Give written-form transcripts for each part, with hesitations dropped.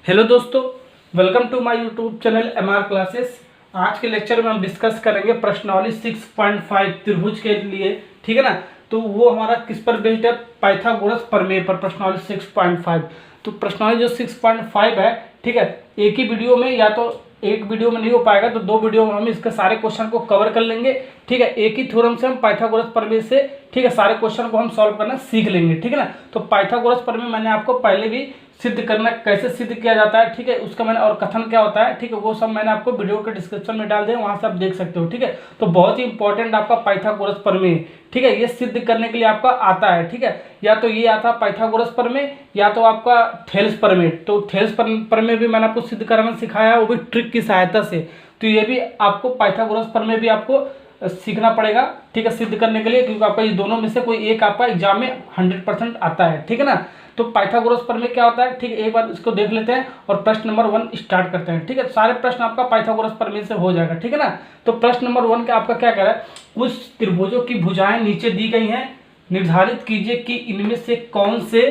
Hello दोस्तों, welcome to my YouTube channel MR classes. आज के लेक्चर में हम डिस्कस करेंगे प्रश्नावली 6.5 त्रिभुज के लिए। ठीक है ना। तो वो हमारा किस पर बेस्ड है? पाइथागोरस प्रमेय पर प्रश्नावली 6.5। तो प्रश्नावली जो 6.5 है, ठीक है, एक ही वीडियो में या तो एक वीडियो में नहीं हो पाएगा तो दो वीडियो में हम इसके सारे क्वेश्चन को कवर कर लेंगे। ठीक है, एक ही थ्योरम से हम पाइथागोरस प्रमेय से, ठीक है, सारे क्वेश्चन को हम सॉल्व करना सीख लेंगे। ठीक है ना। तो पाइथागोरस प्रमेय मैंने आपको पहले भी सिद्ध करना कैसे सिद्ध किया जाता है, ठीक है, उसका मैंने और कथन क्या होता है, ठीक है, वो सब मैंने आपको वीडियो के डिस्क्रिप्शन में डाल दिया, वहां से आप देख सकते हो। ठीक है, तो बहुत ही इंपॉर्टेंट आपका पाइथागोरस प्रमेय, ठीक है, ये सिद्ध करने के लिए आपका आता है। ठीक है, या तो ये आता है पाइथागोरस प्रमेय या तो आपका थेल्स प्रमेय। तो थेल्स प्रमेय भी मैंने आपको सिद्ध कराना सिखाया है, वो भी ट्रिक की सहायता से। तो ये भी आपको पाइथागोरस प्रमेय भी आपको सीखना पड़ेगा, ठीक है, सिद्ध करने के लिए, क्योंकि आपका ये दोनों में से कोई एक आपका एग्जाम में 100% आता है। ठीक है ना। तो पाइथागोरस प्रमेय क्या होता है, ठीक है, एक बार इसको देख लेते हैं और प्रश्न नंबर 1 स्टार्ट करते हैं। ठीक है, सारे प्रश्न आपका पाइथागोरस प्रमेय से हो जाएगा। ठीक है ना। तो प्रश्न नंबर 1 का आपका क्या कह रहा है? कुछ त्रिभुजों की भुजाएं नीचे दी गई हैं, निर्धारित कीजिए कि इनमें से कौन से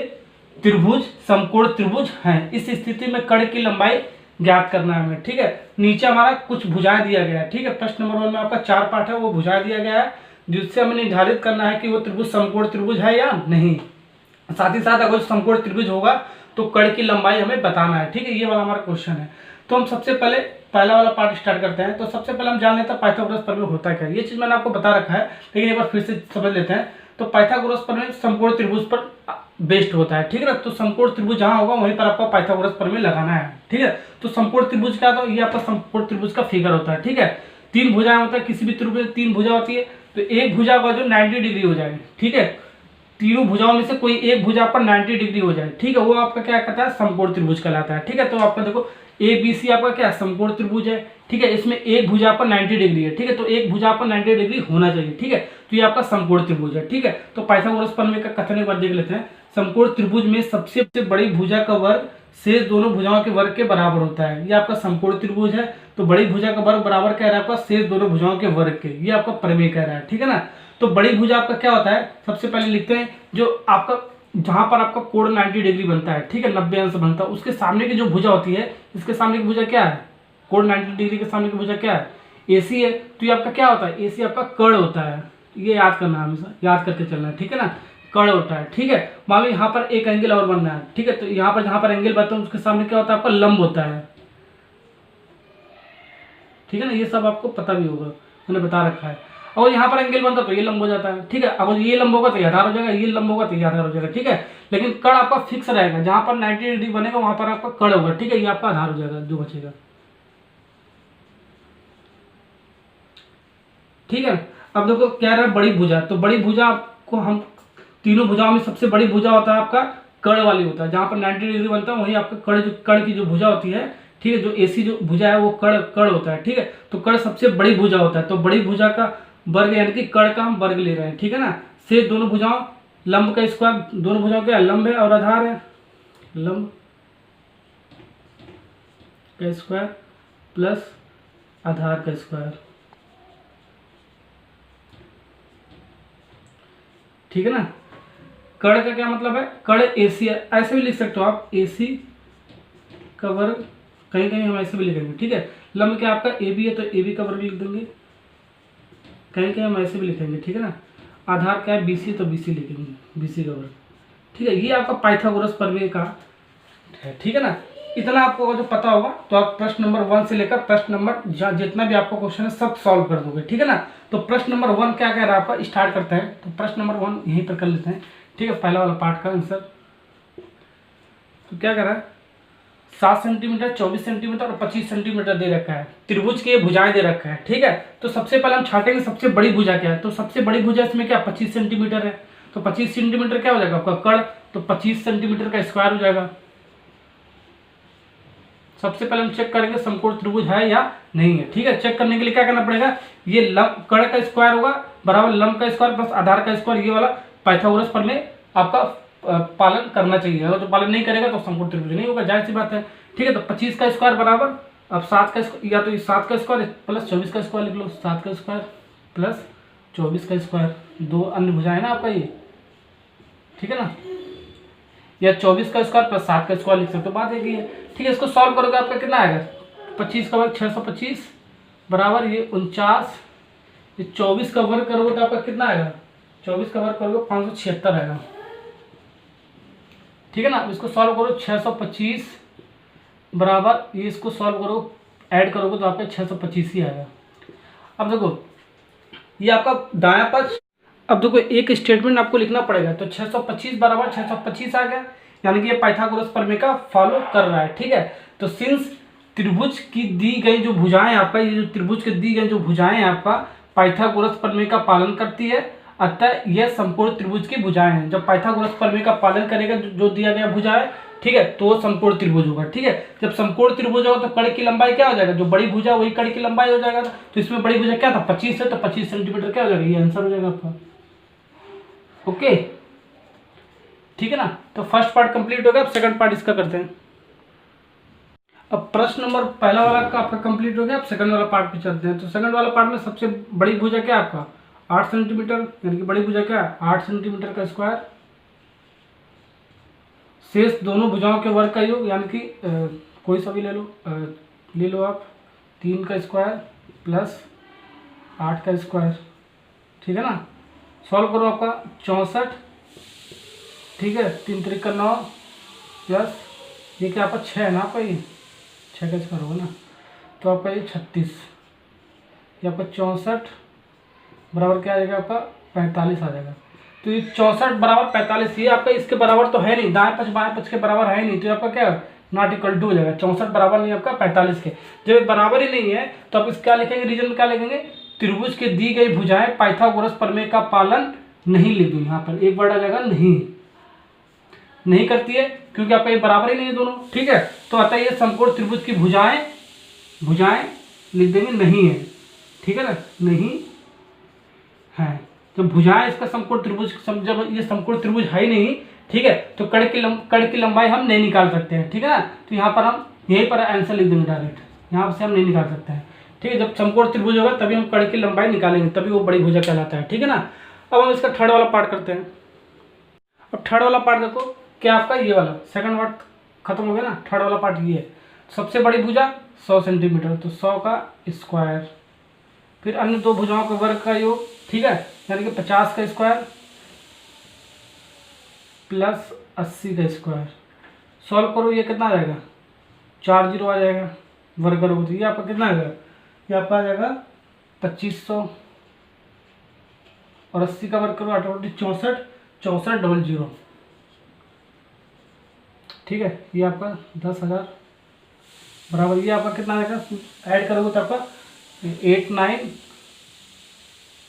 त्रिभुज समकोण त्रिभुज हैं। इस स्थिति में कर्ण की लंबाई ज्ञात करना है हमें। ठीक है, नीचे हमारा कुछ भुजाएं दिया गया है। ठीक है, प्रश्न नंबर 1 में आपका 4 पार्ट है, वो भुजाएं दिया गया है जिससे हमें निर्धारित करना है कि वो त्रिभुज समकोण त्रिभुज है या नहीं। साथ ही साथ अगर समकोण त्रिभुज होगा तो कर्ण की लंबाई हमें बताना है। ठीक है, ये वाला हमारा क्वेश्चन है। तो हम सबसे पहले पहला वाला पार्ट स्टार्ट करते हैं। तो सबसे पहले हम जान लेते हैं पाइथागोरस प्रमेय होता क्या है। ये चीज मैंने आपको बता रखा है, लेकिन एक बार फिर से समझ लेते हैं। तो पाइथागोरस प्रमेय समकोण त्रिभुज पर बेस्ड होता है। ठीक है ना। तो समकोण त्रिभुज जहां होगा वहीं पर आपका पाइथागोरस प्रमेय लगाना है। ठीक है, तो समकोण त्रिभुज का, तो ये आपका समकोण त्रिभुज का फिगर होता है। ठीक है, 3 भुजाएं होता है, किसी भी त्रिभुज में 3 भुजा होती है। तो एक भुजा का जो 90 डिग्री हो जाएगी। ठीक है, तीनों भुजाओं में से कोई एक भुजा पर 90 डिग्री हो जाए, ठीक है, वो आपका क्या कहता है? समकोण त्रिभुज कहलाता है। ठीक है, तो आपका देखो ए बी सी आपका क्या समकोण त्रिभुज है। ठीक है, इसमें एक भुजा पर 90 डिग्री है। ठीक है, तो एक भुजा पर 90 डिग्री होना चाहिए। ठीक है, तो ये आपका समकोण त्रिभुज है। ठीक है, तो पाइथागोरस प्रमेय का कथन एक बार देख लेते हैं। समकोण त्रिभुज में सबसे बड़ी भुजा का वर्ग शेष दोनों भुजाओं के वर्ग के बराबर होता है। ये आपका समकोण त्रिभुज है, तो बड़ी भुजा का वर्ग बराबर कह रहा है आपका शेष दोनों भुजाओं के वर्ग के, ये आपका प्रमेय कह रहा है। ठीक है ना। तो बड़ी भुजा आपका क्या होता है? सबसे पहले लिखते हैं जो आपका जहां पर आपका कोण 90 डिग्री बनता है, ठीक है, 90 अंश बनता है, उसके सामने की जो भुजा होती है, इसके सामने की भुजा क्या है? कोण 90 डिग्री के सामने की भुजा क्या है? एसी है। तो ये आपका क्या होता है? एसी आपका कर्ण होता है। ये याद करना है, हमेशा याद करके चलना है। ठीक है ना, कर्ण होता है। ठीक है, मान लो यहाँ पर एक एंगल और बनना है। ठीक है, तो यहाँ पर जहां पर एंगल बनता है उसके सामने क्या होता है? आपका लंब होता है। ठीक है ना, ये सब आपको पता भी होगा, मैंने बता रखा है। और यहाँ पर एंगल बनता तो ये लंब हो जाता है। ठीक है, अगर ये लंब होगा तो ये आधार हो जाएगा, ये लंब होगा तो ये आधार हो जाएगा। ठीक है, लेकिन कर्ण आपका फिक्स रहेगा, जहां पर 90 डिग्री बनेगा वहां पर आपका कर्ण होगा। ठीक है, ये आपका आधार हो जाएगा जो बचेगा। ठीक है, अब देखो क्या रहा है? बड़ी भुजा। तो बड़ी भुजा को हम तीनों भुजाओं में सबसे बड़ी भुजा होता है आपका कर्ण वाली होता है, जहां पर 90 डिग्री बनता है वही आपका कर्ण की जो भुजा होती है। ठीक है, जो एसी जो भुजा है वो कर्ण होता है। ठीक है, तो कर्ण सबसे बड़ी भुजा होता है। तो बड़ी भुजा का वर्ग यानी कि कर्ण का हम वर्ग ले रहे हैं। ठीक है ना, से दोनों भुजाओं लंब का स्क्वायर, दोनों भुजाओं का लंब है और आधार है, लंब का स्क्वायर प्लस आधार का स्क्वायर। ठीक है ना। कर्ण का क्या मतलब है? कर्ण एसी है, ऐसे भी लिख सकते हो आप, एसी का वर्ग, कहीं कहीं हम ऐसे भी लिखेंगे। ठीक है, लंब क्या आपका ए बी है तो ए बी का वर्ग लिख देंगे, कहीं कहीं हम ऐसे भी लिखेंगे। ठीक है ना, आधार क्या है? बीसी तो बीसी लिखेंगे, बीसी का वर्ग। ठीक है, ये आपका पाइथागोरस प्रमेय का है। ठीक है ना, इतना आपको जो पता होगा तो आप प्रश्न नंबर 1 से लेकर प्रश्न नंबर जितना भी आपका क्वेश्चन है सब सॉल्व कर दोगे। ठीक है ना। तो प्रश्न नंबर 1 क्या कह रहा है आपका? स्टार्ट करते हैं। तो प्रश्न नंबर 1 यहीं पर कर लेते हैं। ठीक है, पहला वाला पार्ट का आंसर। तो क्या कर रहा है? 7 सेंटीमीटर, 24 सेंटीमीटर और 25 सेंटीमीटर दे रखा है। त्रिभुज के भुजाएं दे रखा है। ठीक है, तो सबसे पहले हम छाटेंगे सबसे बड़ी भुजा क्या है। तो सबसे बड़ी भुजा इसमें क्या? 25 सेंटीमीटर है। तो 25 सेंटीमीटर क्या हो जाएगा आपका? कर्ण। तो 25 सेंटीमीटर का स्क्वायर हो जाएगा। सबसे पहले हम चेक करेंगे समकोण त्रिभुज है या नहीं है। ठीक है, चेक करने के लिए क्या करना पड़ेगा? ये लंब कर्ण का स्क्वायर होगा बराबर लंब का स्क्वायर प्लस आधार का स्क्वायर, ये वाला पाइथागोरस प्रमेय आपका पालन करना चाहिए। अगर जो पालन नहीं करेगा तो समकोण त्रिभुज नहीं होगा, जाहिर सी बात है। ठीक है, तो 25 का स्क्वायर बराबर अब 7 का, या तो 7 का स्क्वायर प्लस 24 का स्क्वायर लिख लो, 7 का स्क्वायर प्लस 24 का स्क्वायर, दो अन्य भुजाएं ना आपका ये। ठीक है ना, या 24 का स्क्वायर प्लस 7 का स्क्वायर लिख सकते हो, बात एक ही है। ठीक है, इसको सॉल्व करोगे आपका कितना आएगा, 25 का वर्ग 625 बराबर ये 49, ये 24 का वर्ग करोगे तो आपका कितना आएगा, 24 का वर्ग करोगे 576 आएगा। ठीक है ना, इसको सॉल्व करो 625 बराबर ये, इसको सॉल्व करो ऐड करोगे तो आपका 625 ही आएगा। अब देखो ये आपका दायां पक्ष, अब देखो एक स्टेटमेंट आपको लिखना पड़ेगा, तो 625 बराबर 625 आ गया, यानी कि ये पाइथागोरस प्रमेय का फॉलो कर रहा है। ठीक है, तो सिंस त्रिभुज की दी गई जो भुजाएं आपका, ये जो त्रिभुज की दी गई जो भुजाएं आपका पाइथागोरस प्रमेय का पालन करती है, अतः यह संपूर्ण त्रिभुज की भुजाएं हैं। जब पाइथागोरस प्रमेय का पालन करेगा जो दिया गया भुजाएं, ठीक है, तो वो संपूर्ण त्रिभुज होगा। ठीक है, जब संपूर्ण त्रिभुज होगा तो कड़ की लंबाई क्या हो जाएगा, जो बड़ी भुजा वही कड़ की लंबाई हो जाएगा। तो इसमें बड़ी भुजा क्या था 25 है, तो 25 सेंटीमीटर क्या हो जाएगा, ये आंसर हो जाएगा आपका। ओके, ठीक है ना, तो फर्स्ट पार्ट कंप्लीट हो गया। अब सेकंड पार्ट इसका करते हैं। अब प्रश्न नंबर पहला वाला का आपका कंप्लीट हो गया, अब सेकंड वाला पार्ट पे चलते हैं। तो सेकंड वाला पार्ट में सबसे बड़ी भुजा क्या है आपका 8 सेंटीमीटर, यानी कि बड़ी भुजा क्या है 8 सेंटीमीटर का स्क्वायर, शेष दोनों भुजाओं के वर्ग का योग, यानी कि कोई सा भी ले लो आप, 3 का स्क्वायर प्लस 8 का स्क्वायर। ठीक है ना, सॉल्व करो आपका 64, ठीक है, 3 3 का 9 प्लस ये क्या आपका 6 है ना, आपका ये 6 का स्क्वायर होगा ना, तो आपका ये 36, ये आपका 64 बराबर क्या आ जाएगा आपका 45 आ जाएगा। तो ये 64 बराबर 45, ये आपका इसके बराबर तो है नहीं, दाएं पक्ष बाएं पक्ष के बराबर है नहीं, तो ये आपका क्या नॉट इक्वल टू हो जाएगा। 64 बराबर नहीं आपका 45 के, जब ये बराबर ही नहीं है तो आप इस क्या लिखेंगे, रीजन में क्या लिखेंगे, त्रिभुज के दी गई भुजाएं पाइथागोरस प्रमेय का पालन नहीं लिख दूँ, यहाँ पर एक वर्ड आ जाएगा नहीं करती है, क्योंकि आपका ये बराबर ही नहीं है दोनों। ठीक है, तो अतः ये समकोण त्रिभुज की भुजाएं लिख देंगे नहीं है। ठीक है ना, नहीं है, जब भुजाएं इसका समकोण त्रिभुज, जब ये समकोण त्रिभुज है ही नहीं, ठीक है, तो कड़ की लंबाई हम नहीं निकाल सकते हैं। ठीक है ना, तो यहाँ पर हम यहीं पर आंसर लिख देंगे डायरेक्ट, यहाँ से हम नहीं निकाल सकते हैं। ठीक है, जब समकोण त्रिभुज होगा तभी हम कड़ की लंबाई निकालेंगे, तभी वो बड़ी भुजा कहलाता है। ठीक है ना, अब हम इसका थर्ड वाला पार्ट करते हैं। अब थर्ड वाला पार्ट देखो क्या आपका ये वाला सेकंड पार्ट खत्म हो गया ना, थर्ड वाला पार्ट ये है, सबसे बड़ी भुजा 100 सेंटीमीटर, तो 100 का स्क्वायर, फिर अन्य दो भुजाओं के वर्ग का योग, ठीक है, यानी कि 50 का स्क्वायर प्लस 80 का स्क्वायर। सॉल्व करो, ये कितना आ जाएगा 4 जीरो आ जाएगा, वर्ग करोगे तो ये आपका कितना आ जाएगा, ये आपका आ जाएगा 2500, और 80 का वर्ग करो 8 64 डबल जीरो। ठीक है, ये आपका 10,000 बराबर, ये आपका कितना आएगा, ऐड करोगे तो आपका 89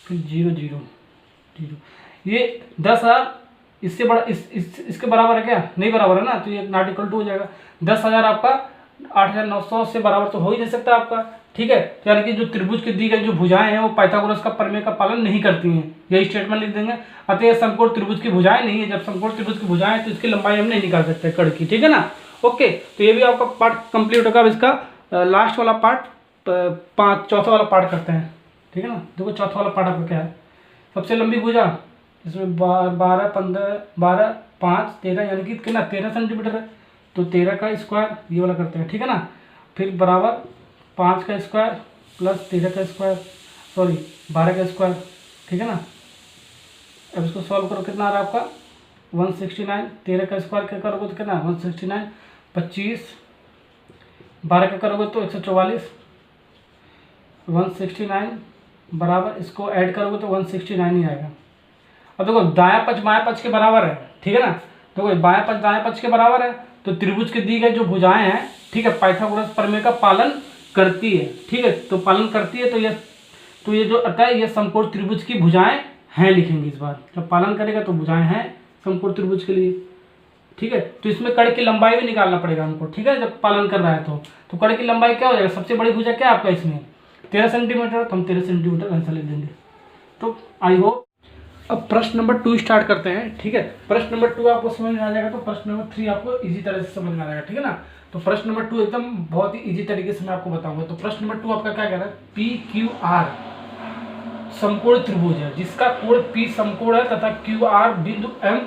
फिर 0 ये 10,000 इससे बड़ा इसके बराबर है क्या, नहीं बराबर है ना, तो ये नॉट इक्वल टू हो जाएगा। 10,000 आपका 8,900 से बराबर तो हो ही नहीं सकता आपका। ठीक है, तो यानी कि जो त्रिभुज की दी गई जो भुजाएं हैं वो पाइथागोरस का प्रमेय का पालन नहीं करती हैं, यही स्टेटमेंट लिख देंगे। अतः यह समकोण त्रिभुज की भुजाएं नहीं है, जब समकोण त्रिभुज की भुजाएं हैं तो इसकी लंबाई हम नहीं निकाल सकते कड़ की। ठीक है ना, ओके, तो ये भी आपका पार्ट कंप्लीट होगा। अब इसका लास्ट वाला पार्ट चौथा वाला पार्ट करते हैं। ठीक है ना, देखो चौथा वाला पार्ट आपका क्या है, सबसे लंबी भुजा इसमें 12 15 12 5 13 यानी कि कितना 13 सेंटीमीटर है, तो 13 का स्क्वायर ये वाला करते हैं। ठीक है ना, फिर बराबर 5 का स्क्वायर प्लस 13 का स्क्वायर, सॉरी 12 का स्क्वायर। ठीक है ना, अब इसको सॉल्व करो, कितना आ रहा है आपका 169, 13 का स्क्वायर क्या करोगे तो कितना 169, 25 12 का करोगे तो 144, 169 बराबर इसको ऐड करोगे तो 169 ही आएगा। अब देखो दायां पक्ष बाएं पक्ष के बराबर है। ठीक है ना, देखो बाएं पक्ष दाएं पक्ष के बराबर है, तो त्रिभुज के दी गई जो भुजाएं हैं, ठीक है, पाइथागोरस प्रमेय का पालन करती है। ठीक है, तो पालन करती है, तो ये जो अतः ये समकोण त्रिभुज की भुजाएं हैं लिखेंगे इस बार, जब पालन करेगा तो भुजाएं हैं समकोण त्रिभुज के लिए। ठीक है, तो इसमें कड़ की लंबाई भी निकालना पड़ेगा हमको। ठीक है, जब पालन कर रहा है तो कड़ की लंबाई क्या हो जाएगा, सबसे बड़ी भुजा क्या आपका इसमें 13 सेंटीमीटर, तो हम 13 सेंटीमीटर आंसर लिख देंगे। तो आई होप अब प्रश्न नंबर 2 स्टार्ट करते हैं। ठीक है, प्रश्न नंबर 2 आपको समझ में आ जाएगा तो प्रश्न नंबर 3 आपको इजी तरह से समझ में आ जाएगा। ठीक है ना, तो प्रश्न नंबर 2 एकदम बहुत ही इजी तरीके से मैं आपको बताऊंगा। तो प्रश्न नंबर 2 आपका क्या कह रहा है, PQR समकोण त्रिभुज है जिसका कोण P समकोण है तथा QR बिंदु M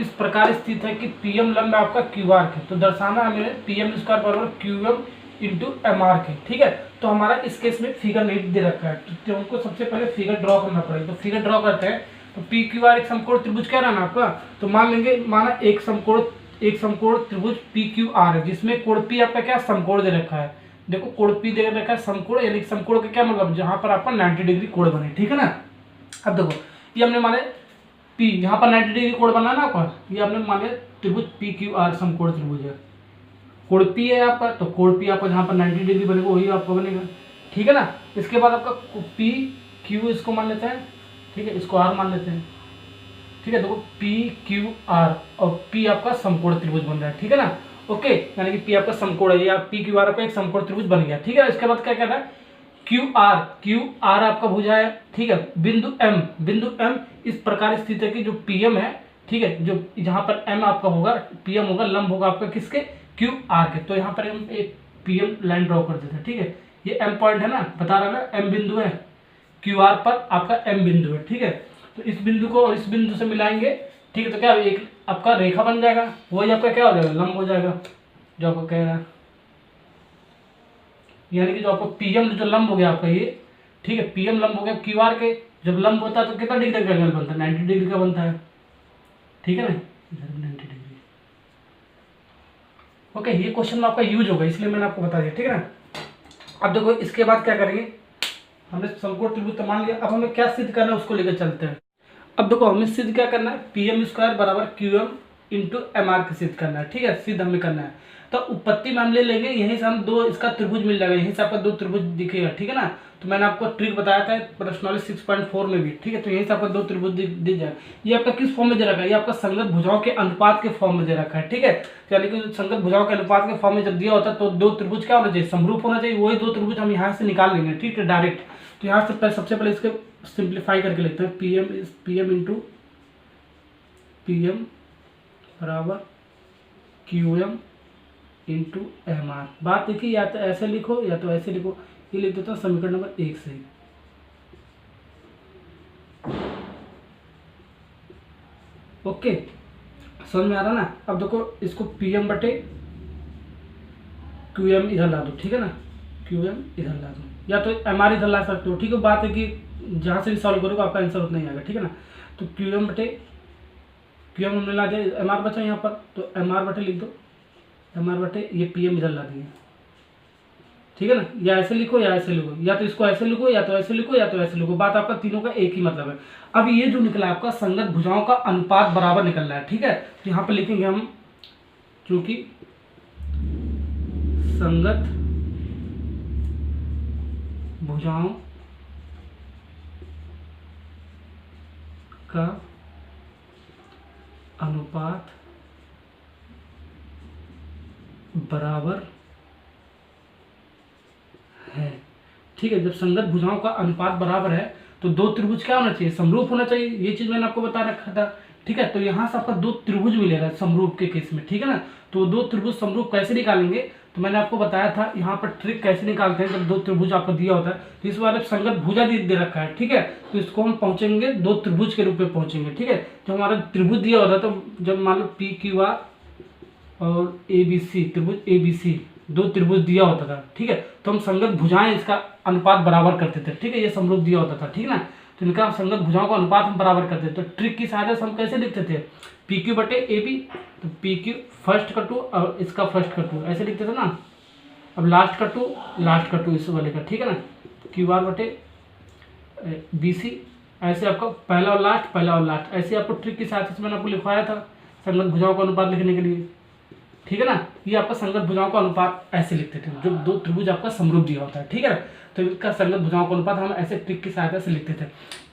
इस प्रकार स्थित है कि पी एम लंब आपका क्यू आर के, तो दर्शाना हमें पी एम स्क्वायर बराबर Q M into M R के। ठीक है, तो हमारा इस केस में फिगर नहीं दे रखा है, तो हमको सबसे पहले फिगर ड्रॉ करना पड़ेगा। तो फिगर ड्रॉ करते हैं। तो पी क्यू आर एक समकोण त्रिभुज कह रहा है ना आपका, तो मान लेंगे माना एक समकोण त्रिभुज पी क्यू आर है, जिसमें कोण पी आपका क्या समकोण दे रखा है। देखो कोण पी दे रखा है समकोण, यानी समकोण का क्या मतलब, जहां पर आपका 90 डिग्री कोण बने। ठीक है ना, अब देखो ये हमने माने पी, यहाँ पर 90 डिग्री कोण बना ना आपका, ये हमने माने त्रिभुज पी क्यू आर समकोण त्रिभुज है। कोण पी है आपका, तो कोण पी आपका जहाँ पर 90 डिग्री बनेगा वही आपका बनेगा। ठीक है ना, इसके बाद आपका पी क्यू इसको मान लेते हैं। ठीक है, इसको आर मान लेते हैं। ठीक है, देखो पी क्यू आर और पी आपका समकोण त्रिभुज बन रहा है। ठीक है ना, ओके, यानी कि पी आपका समकोण है या पी क्यू आर आपका एक समकोण त्रिभुज बन गया। ठीक है, इसके बाद क्या कहना है, क्यू आर आपका भुजा है। ठीक है, बिंदु एम इस प्रकार स्थित है कि जो पी एम है, ठीक है, जो जहां पर एम आपका होगा, पी एम होगा, लंब होगा आपका किसके, क्यू आर के। तो यहाँ पर हम एक पी एम लाइन ड्रॉ कर देते हैं। ठीक है, ये एम पॉइंट है ना, बता रहा ना एम बिंदु है, क्यू आर पर आपका एम बिंदु है। ठीक है, तो इस बिंदु को और इस बिंदु से मिलाएंगे। ठीक है, तो क्या एक आपका रेखा बन जाएगा, वही आपका क्या हो जाएगा, लंब हो जाएगा, जो आपको कह रहा है। यानी कि जो आपको पीएम जो लंब हो गया आपका ये, ठीक है, पीएम लंब हो गया क्यू आर के। जब लंब होता है तो कितना डिग्री का एंगल बनता है, 90 डिग्री का बनता है। ठीक है ना, इधर 90 डिग्री। ओके, ये क्वेश्चन में आपका यूज होगा, इसलिए मैंने आपको बता दिया। ठीक है ना, अब देखो इसके बाद क्या करेंगे, हमने समकोण त्रिभुज तो मान लिया, अब हमें क्या सिद्ध करना है उसको लेकर चलते हैं। अब देखो हमें सिद्ध क्या करना है, पी एम स्क्वायर बराबर Q M into M R के सिद्ध करना है। ठीक है, सिद्ध हमें करना है। तो उत्पत्ति में हम ले लेंगे, यहीं से हम दो इसका त्रिभुज मिल जाएगा, यहीं से आपका दो त्रिभुज दिखेगा। ठीक है ना, तो मैंने आपको ट्रिक बताया था प्रश्नावली 6.4 में भी। ठीक है, तो यहीं से आपका दो त्रिभुज दिख जाएगा। ये आपका किस फॉर्म में दे रखा है, ये आपका संगत भुजाओं के अनुपात के फॉर्म में दे रखा है। ठीक है, यानी कि संगत भुजाओं के अनुपात के फॉर्म में जब दिया होता है तो दो त्रिभुज क्या होना चाहिए, समरूप होना चाहिए। वही दो त्रिभुज हम यहाँ से निकाल लेंगे। ठीक है, डायरेक्ट। तो यहाँ से सबसे पहले इसके सिंप्लीफाई करके लिखते हैं, P M into P M बराबर Q M into M R. बात देखिए, या तो ऐसे लिखो या तो ऐसे लिखो। ये लिख देता हूँ समीकरण नंबर 1 से। ओके, समझ में आ रहा ना। अब देखो इसको पी एम बटे क्यू एम इधर ला दो। ठीक है ना, क्यू एम इधर ला दो, या तो एम आर इधर ला सकते हो। ठीक है, बात है कि जहाँ से भी सॉल्व करोगे आपका आंसर उतना ही आएगा। ठीक है ना, तो क्यू एम बटे क्यू एम हमने ला दिया, एम आर बचा यहाँ पर, तो एम आर बटे लिख दो, एम आर बटे ये पी एम इधर ला दिए। ठीक है ना, या ऐसे लिखो या ऐसे लिखो, या तो इसको ऐसे लिखो या तो ऐसे लिखो या तो ऐसे लिखो। बात आपका तीनों का एक ही मतलब है। अब ये जो निकला आपका संगत भुजाओं का अनुपात बराबर निकल रहा है। ठीक है, तो यहाँ पर लिखेंगे हम, क्योंकि संगत भुजाओं का अनुपात बराबर है। ठीक है, जब संगत भुजाओं का अनुपात बराबर है तो दो त्रिभुज क्या होना चाहिए, समरूप होना चाहिए। ये चीज मैंने आपको बता रखा था। ठीक है, तो यहाँ से आपका दो त्रिभुज मिलेगा समरूप के केस में। ठीक है ना, तो दो त्रिभुज समरूप कैसे निकालेंगे, तो मैंने आपको बताया था यहाँ पर ट्रिक कैसे निकालते हैं। जब दो त्रिभुज आपको दिया होता है तो इस बार संगत भुजा दे रखा है। ठीक है, तो इसको हम पहुंचेंगे दो त्रिभुज के रूप में पहुंचेंगे। ठीक है, जो हमारा त्रिभुज दिया होता है, तो जब मान लो पी क्यू आर और ए बी सी, त्रिभुज ए बी सी दो त्रिभुज दिया होता था। ठीक है, तो हम संगत भुजाएं इसका अनुपात बराबर करते थे। ठीक है, ये समरूप दिया होता था। ठीक है ना, तो इनका संगत भुजाओं का अनुपात हम बराबर करते थे। तो ट्रिक की सहायता से हम कैसे लिखते थे, पी क्यू बटे ए बी, तो पी क्यू फर्स्ट का 2 और इसका फर्स्ट का 2 ऐसे लिखते थे ना। अब लास्ट का 2 इस वाले का। ठीक है ना, क्यू आर बटे बी सी, ऐसे आपका पहला और लास्ट ऐसे आपको ट्रिक की सहायता से मैंने आपको लिखवाया था संगत भुजाओं का अनुपात लिखने के लिए। ठीक है ना, ये आपका संगत भुजाओं का अनुपात ऐसे लिखते थे जब दो त्रिभुज आपका समरूप दिया होता है। ठीक है ना, तो इसका संगत भुजाओं का अनुपात हम ऐसे ट्रिक की सहायता से लिखते थे।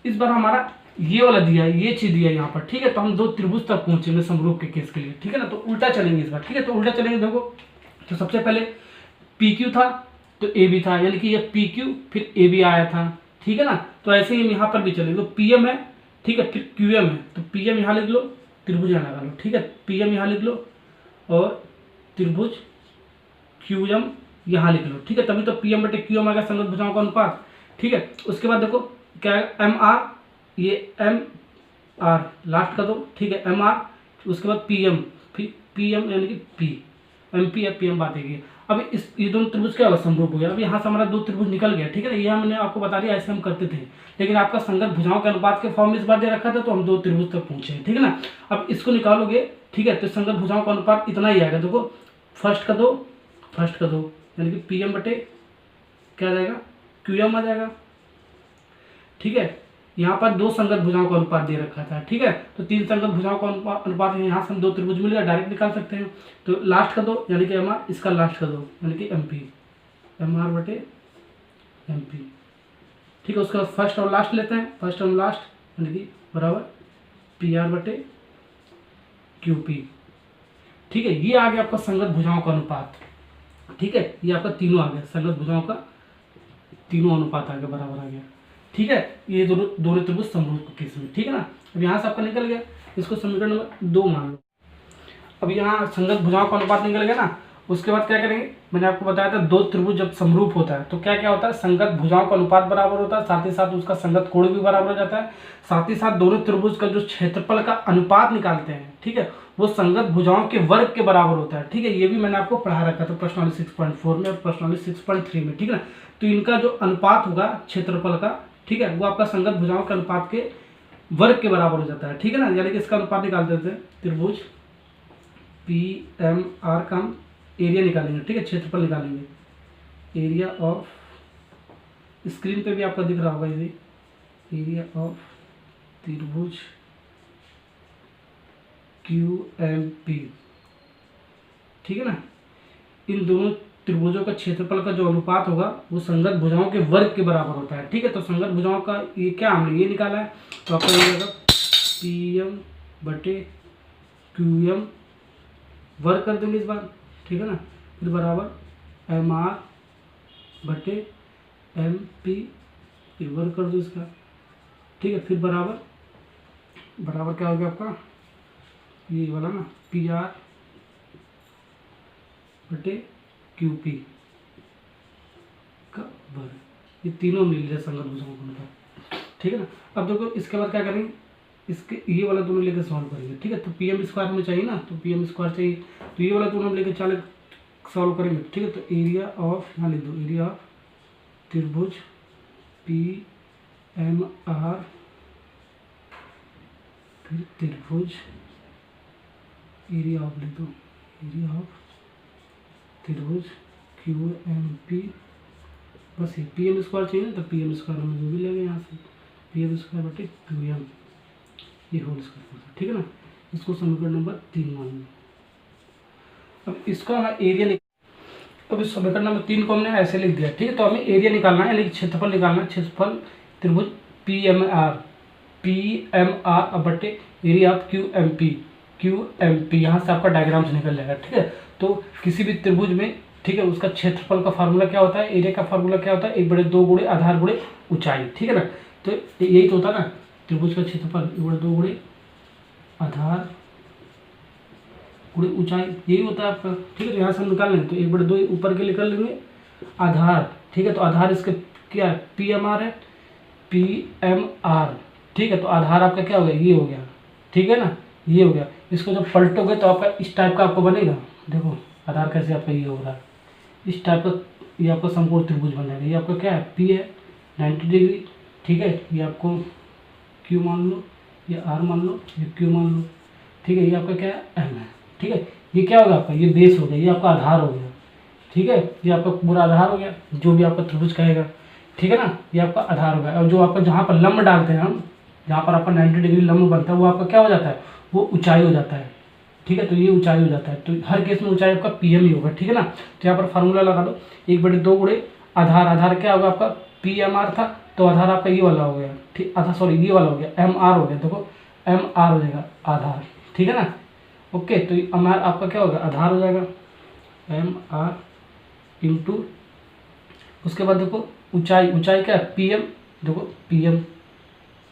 इस बार हमारा ये वाला दिया है, ये चीज दिया है यहाँ पर। ठीक है, तो हम दो त्रिभुज तक पहुंचेंगे समरूप के केस के लिए। ठीक है ना, तो उल्टा चलेंगे इस बार। ठीक है, तो उल्टा चलेंगे। देखो, तो सबसे पहले पी क्यू था तो ए बी था, यानी कि ये पी क्यू फिर ए बी आया था। ठीक है ना, तो ऐसे ही हम यहाँ पर भी चलेंगे। तो पी एम है, ठीक है, फिर क्यू एम है, तो पी एम यहाँ लिख लो, त्रिभुज यहाँ लगा लो। ठीक है, पी एम यहाँ लिख लो और त्रिभुज क्यू एम यहाँ लिख लो। ठीक है, तभी तो पी एम बटे क्यू एम आ गया संगत भुजाओं का अनुपात। ठीक है, उसके बाद देखो क्या है, एम आर, ये एम आर लास्ट कर दो। ठीक है, एम आर उसके बाद पी एम, फिर पी एम यानी कि पी, एम पी या पी एम बात है। अब ये दोनों त्रिभुज क्या होगा, समरूप हो गया। अब यहाँ से हमारा दो त्रिभुज निकल गया, ठीक है ना, ये हमने आपको बता दिया, ऐसे हम करते थे। लेकिन आपका संगत भुजाओं के अनुपात के फॉर्म में इस बार दे रखा था, तो हम दो त्रिभुज तक पहुंचे, ठीक है ना। अब इसको निकालोगे, ठीक है, तो संगत भुजाओं का अनुपात इतना ही आएगा। देखो फर्स्ट का दो यानी कि पी एम बटे क्या आ जाएगा, क्यू एम आ जाएगा, ठीक है। यहाँ पर दो संगत भुजाओं का अनुपात दे रखा था, ठीक है, तो तीन संगत भुजाओं का अनुपात यहाँ से हम दो त्रिभुज मिल गया, डायरेक्ट निकाल सकते हैं। तो लास्ट का दो यानी कि एम आर, इसका लास्ट का दो यानी कि एम पी, एम आर बटे एम पी, ठीक है। उसके बाद फर्स्ट और लास्ट लेते हैं, फर्स्ट और लास्ट यानी कि बराबर पी आर बटे क्यू पी, ठीक है। ये आ गया आपका संगत भुजाओं का अनुपात, ठीक है, ये आपका तीनों आ गया, संगत भुजाओं का तीनों अनुपात आ गया, बराबर आ गया, ठीक है। ये दोनों त्रिभुज समरूप के केस में, ठीक है ना। अब यहाँ से आपका निकल गया, इसको समीकरण नंबर 2 मान लो। अब यहाँ संगत भुजाओं का अनुपात निकल गया ना, उसके बाद क्या करेंगे, मैंने आपको बताया था दो त्रिभुज जब समरूप होता है तो क्या क्या होता है, संगत भुजाओं का अनुपात बराबर होता है, साथ ही साथ उसका संगत कोण भी बराबर हो जाता है, साथ ही साथ दोनों त्रिभुज का जो क्षेत्रफल का अनुपात निकालते हैं, ठीक है, वो संगत भुजाओं के वर्ग के बराबर होता है, ठीक है। ये भी मैंने आपको पढ़ा रखा था प्रश्नावली 6.4 में और प्रश्नावली 6.3 में, ठीक है ना। तो इनका जो अनुपात होगा क्षेत्रफल का, ठीक है, वो आपका संगत भुजाओं के अनुपात के वर्ग के बराबर हो जाता है, ठीक है ना। यानी कि इसका अनुपात निकाल देते हैं, त्रिभुज पी एम आर का हम एरिया निकालेंगे, ठीक है, क्षेत्रफल निकालेंगे, एरिया ऑफ, स्क्रीन पे भी आपका दिख रहा होगा ये, एरिया ऑफ त्रिभुज क्यू एम पी, ठीक है ना। इन दोनों त्रिभुजों का क्षेत्रफल का जो अनुपात होगा वो संगत भुजाओं के वर्ग के बराबर होता है, ठीक है। तो संगत भुजाओं का ये क्या हमने ये निकाला है, तो आपका ये होगा पी एम बटे क्यू एम, वर्ग कर देंगे इस बार, ठीक है ना, फिर बराबर एम आर बटे एम पी, फिर वर्ग कर दो इसका, ठीक है, फिर बराबर क्या हो गया आपका ये वाला ना, पी आर बटे क्यू पी का वर्ग, ये तीनों मिल रहे संगत भुजाओं का अनुपात, ठीक है ना। अब देखो इसके बाद क्या करेंगे, इसके ये वाला दोनों लेकर सॉल्व करेंगे, ठीक है। तो पी एम स्क्वायर हमें चाहिए ना, तो पी एम स्क्वायर चाहिए, तो ये वाला दोनों हम लेकर चले सॉल्व करेंगे, ठीक है। तो एरिया ऑफ, यहाँ लिख दो, एरिया ऑफ त्रिभुज पी एम आर, फिर त्रिभुज एरिया ऑफ लिख दो, एरिया ऑफ त्रिभुज क्यू एम पी, बस ये पी एम स्क्वायर चाहिए ना, तो पी एम स्क्वायर हम जो भी लेंगे यहाँ से, पी एम स्क्वायर बटे क्यू एम, ये होल स्क्वायर, ठीक है ना। इसको समीकरण नंबर 3 मान लो। अब इसको हमें एरिया, अब इस समीकरण नंबर 3 को हमने ऐसे लिख दिया, ठीक है। तो हमें एरिया निकालना है, यानी क्षेत्रफल निकालना है, क्षेत्रफल त्रिभुज पी एम आर बटे area of Q M P, यहाँ से आपका डायग्राम से निकल जाएगा, ठीक है। तो किसी भी त्रिभुज में, ठीक है, उसका क्षेत्रफल का फार्मूला क्या होता है, एरिया का फार्मूला क्या होता है, 1/2 गुणे आधार गुणे ऊंचाई, ठीक है ना। तो यही तो होता है ना, त्रिभुज का क्षेत्रफल 1/2 गुणे आधार गुणे ऊंचाई, यही होता है आपका, ठीक है। तो यहाँ से हम निकाल लेंगे, तो 1/2 ऊपर के निकाल लेंगे आधार, ठीक है। तो आधार इसके क्या है, पी एम आर है, पी एम आर, ठीक है। तो आधार आपका क्या हो गया, ये हो गया, ठीक है ना, ये हो गया। इसको जब पलटोगे तो आपका इस टाइप का आपको बनेगा, देखो आधार कैसे आपका ये हो रहा है, इस टाइप का, ये आपका समकोण त्रिभुज बन जाएगा। ये आपका क्या है, पी है 90 डिग्री, ठीक है, ये आपको क्यू मान लो, ये आर मान लो, ये क्यू मान लो, ठीक है। ये आपका क्या है, एम है, ठीक है। ये क्या होगा आपका, ये बेस हो गया, ये आपका आधार हो गया, ठीक है। ये आपका पूरा आधार हो गया, जो भी आपका त्रिभुज कहेगा, ठीक है ना, ये आपका आधार हो गया। और जो आपका जहाँ पर लंब डालते हैं हम, जहाँ पर आपका 90 डिग्री लंब बनता है, वो आपका क्या हो जाता है, वो ऊंचाई हो जाता है, ठीक है। तो ये ऊंचाई हो जाता है, तो हर केस में ऊंचाई आपका पी एम ही होगा, ठीक है ना। तो यहाँ पर फार्मूला लगा दो, 1/2 गुणे आधार क्या होगा आपका, पी एम आर था, तो आधार आपका ये वाला हो गया, ठीक, आधार सॉरी ये वाला हो गया, एम आर हो गया, देखो एम आर हो जाएगा आधार, ठीक है ना। ओके, तो एम आर आपका क्या होगा, आधार हो जाएगा, एम आर इंटू, उसके बाद देखो ऊंचाई क्या है, पी एम, देखो पी एम,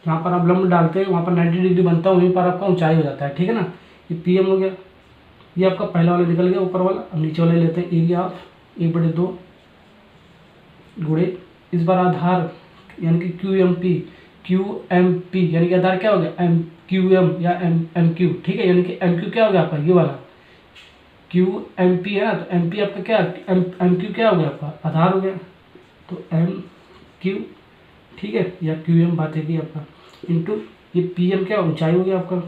जहाँ पर आप लंब डालते हैं वहाँ पर 90 डिग्री बनता है, वहीं पर आपका ऊंचाई हो जाता है, ठीक है ना। ये पी एम हो गया, ये आपका पहला वाला निकल गया ऊपर वाला। अब नीचे वाले लेते हैं, एरिया ऑफ 1/2 गुणे इस बार आधार यानी कि क्यू एम पी, यानी कि आधार क्या हो गया एम क्यू एम या एम क्यू, ठीक है, यानी कि एम क्यू क्या हो गया आपका ये वाला क्यू एम पी है ना, तो एम पी आपका क्या एम क्यू क्या हो गया आपका आधार हो गया, तो एम क्यू, ठीक है, या क्यू एम बात है कि आपका इंटू ये पी एम क्या ऊंचाई हो गया आपका।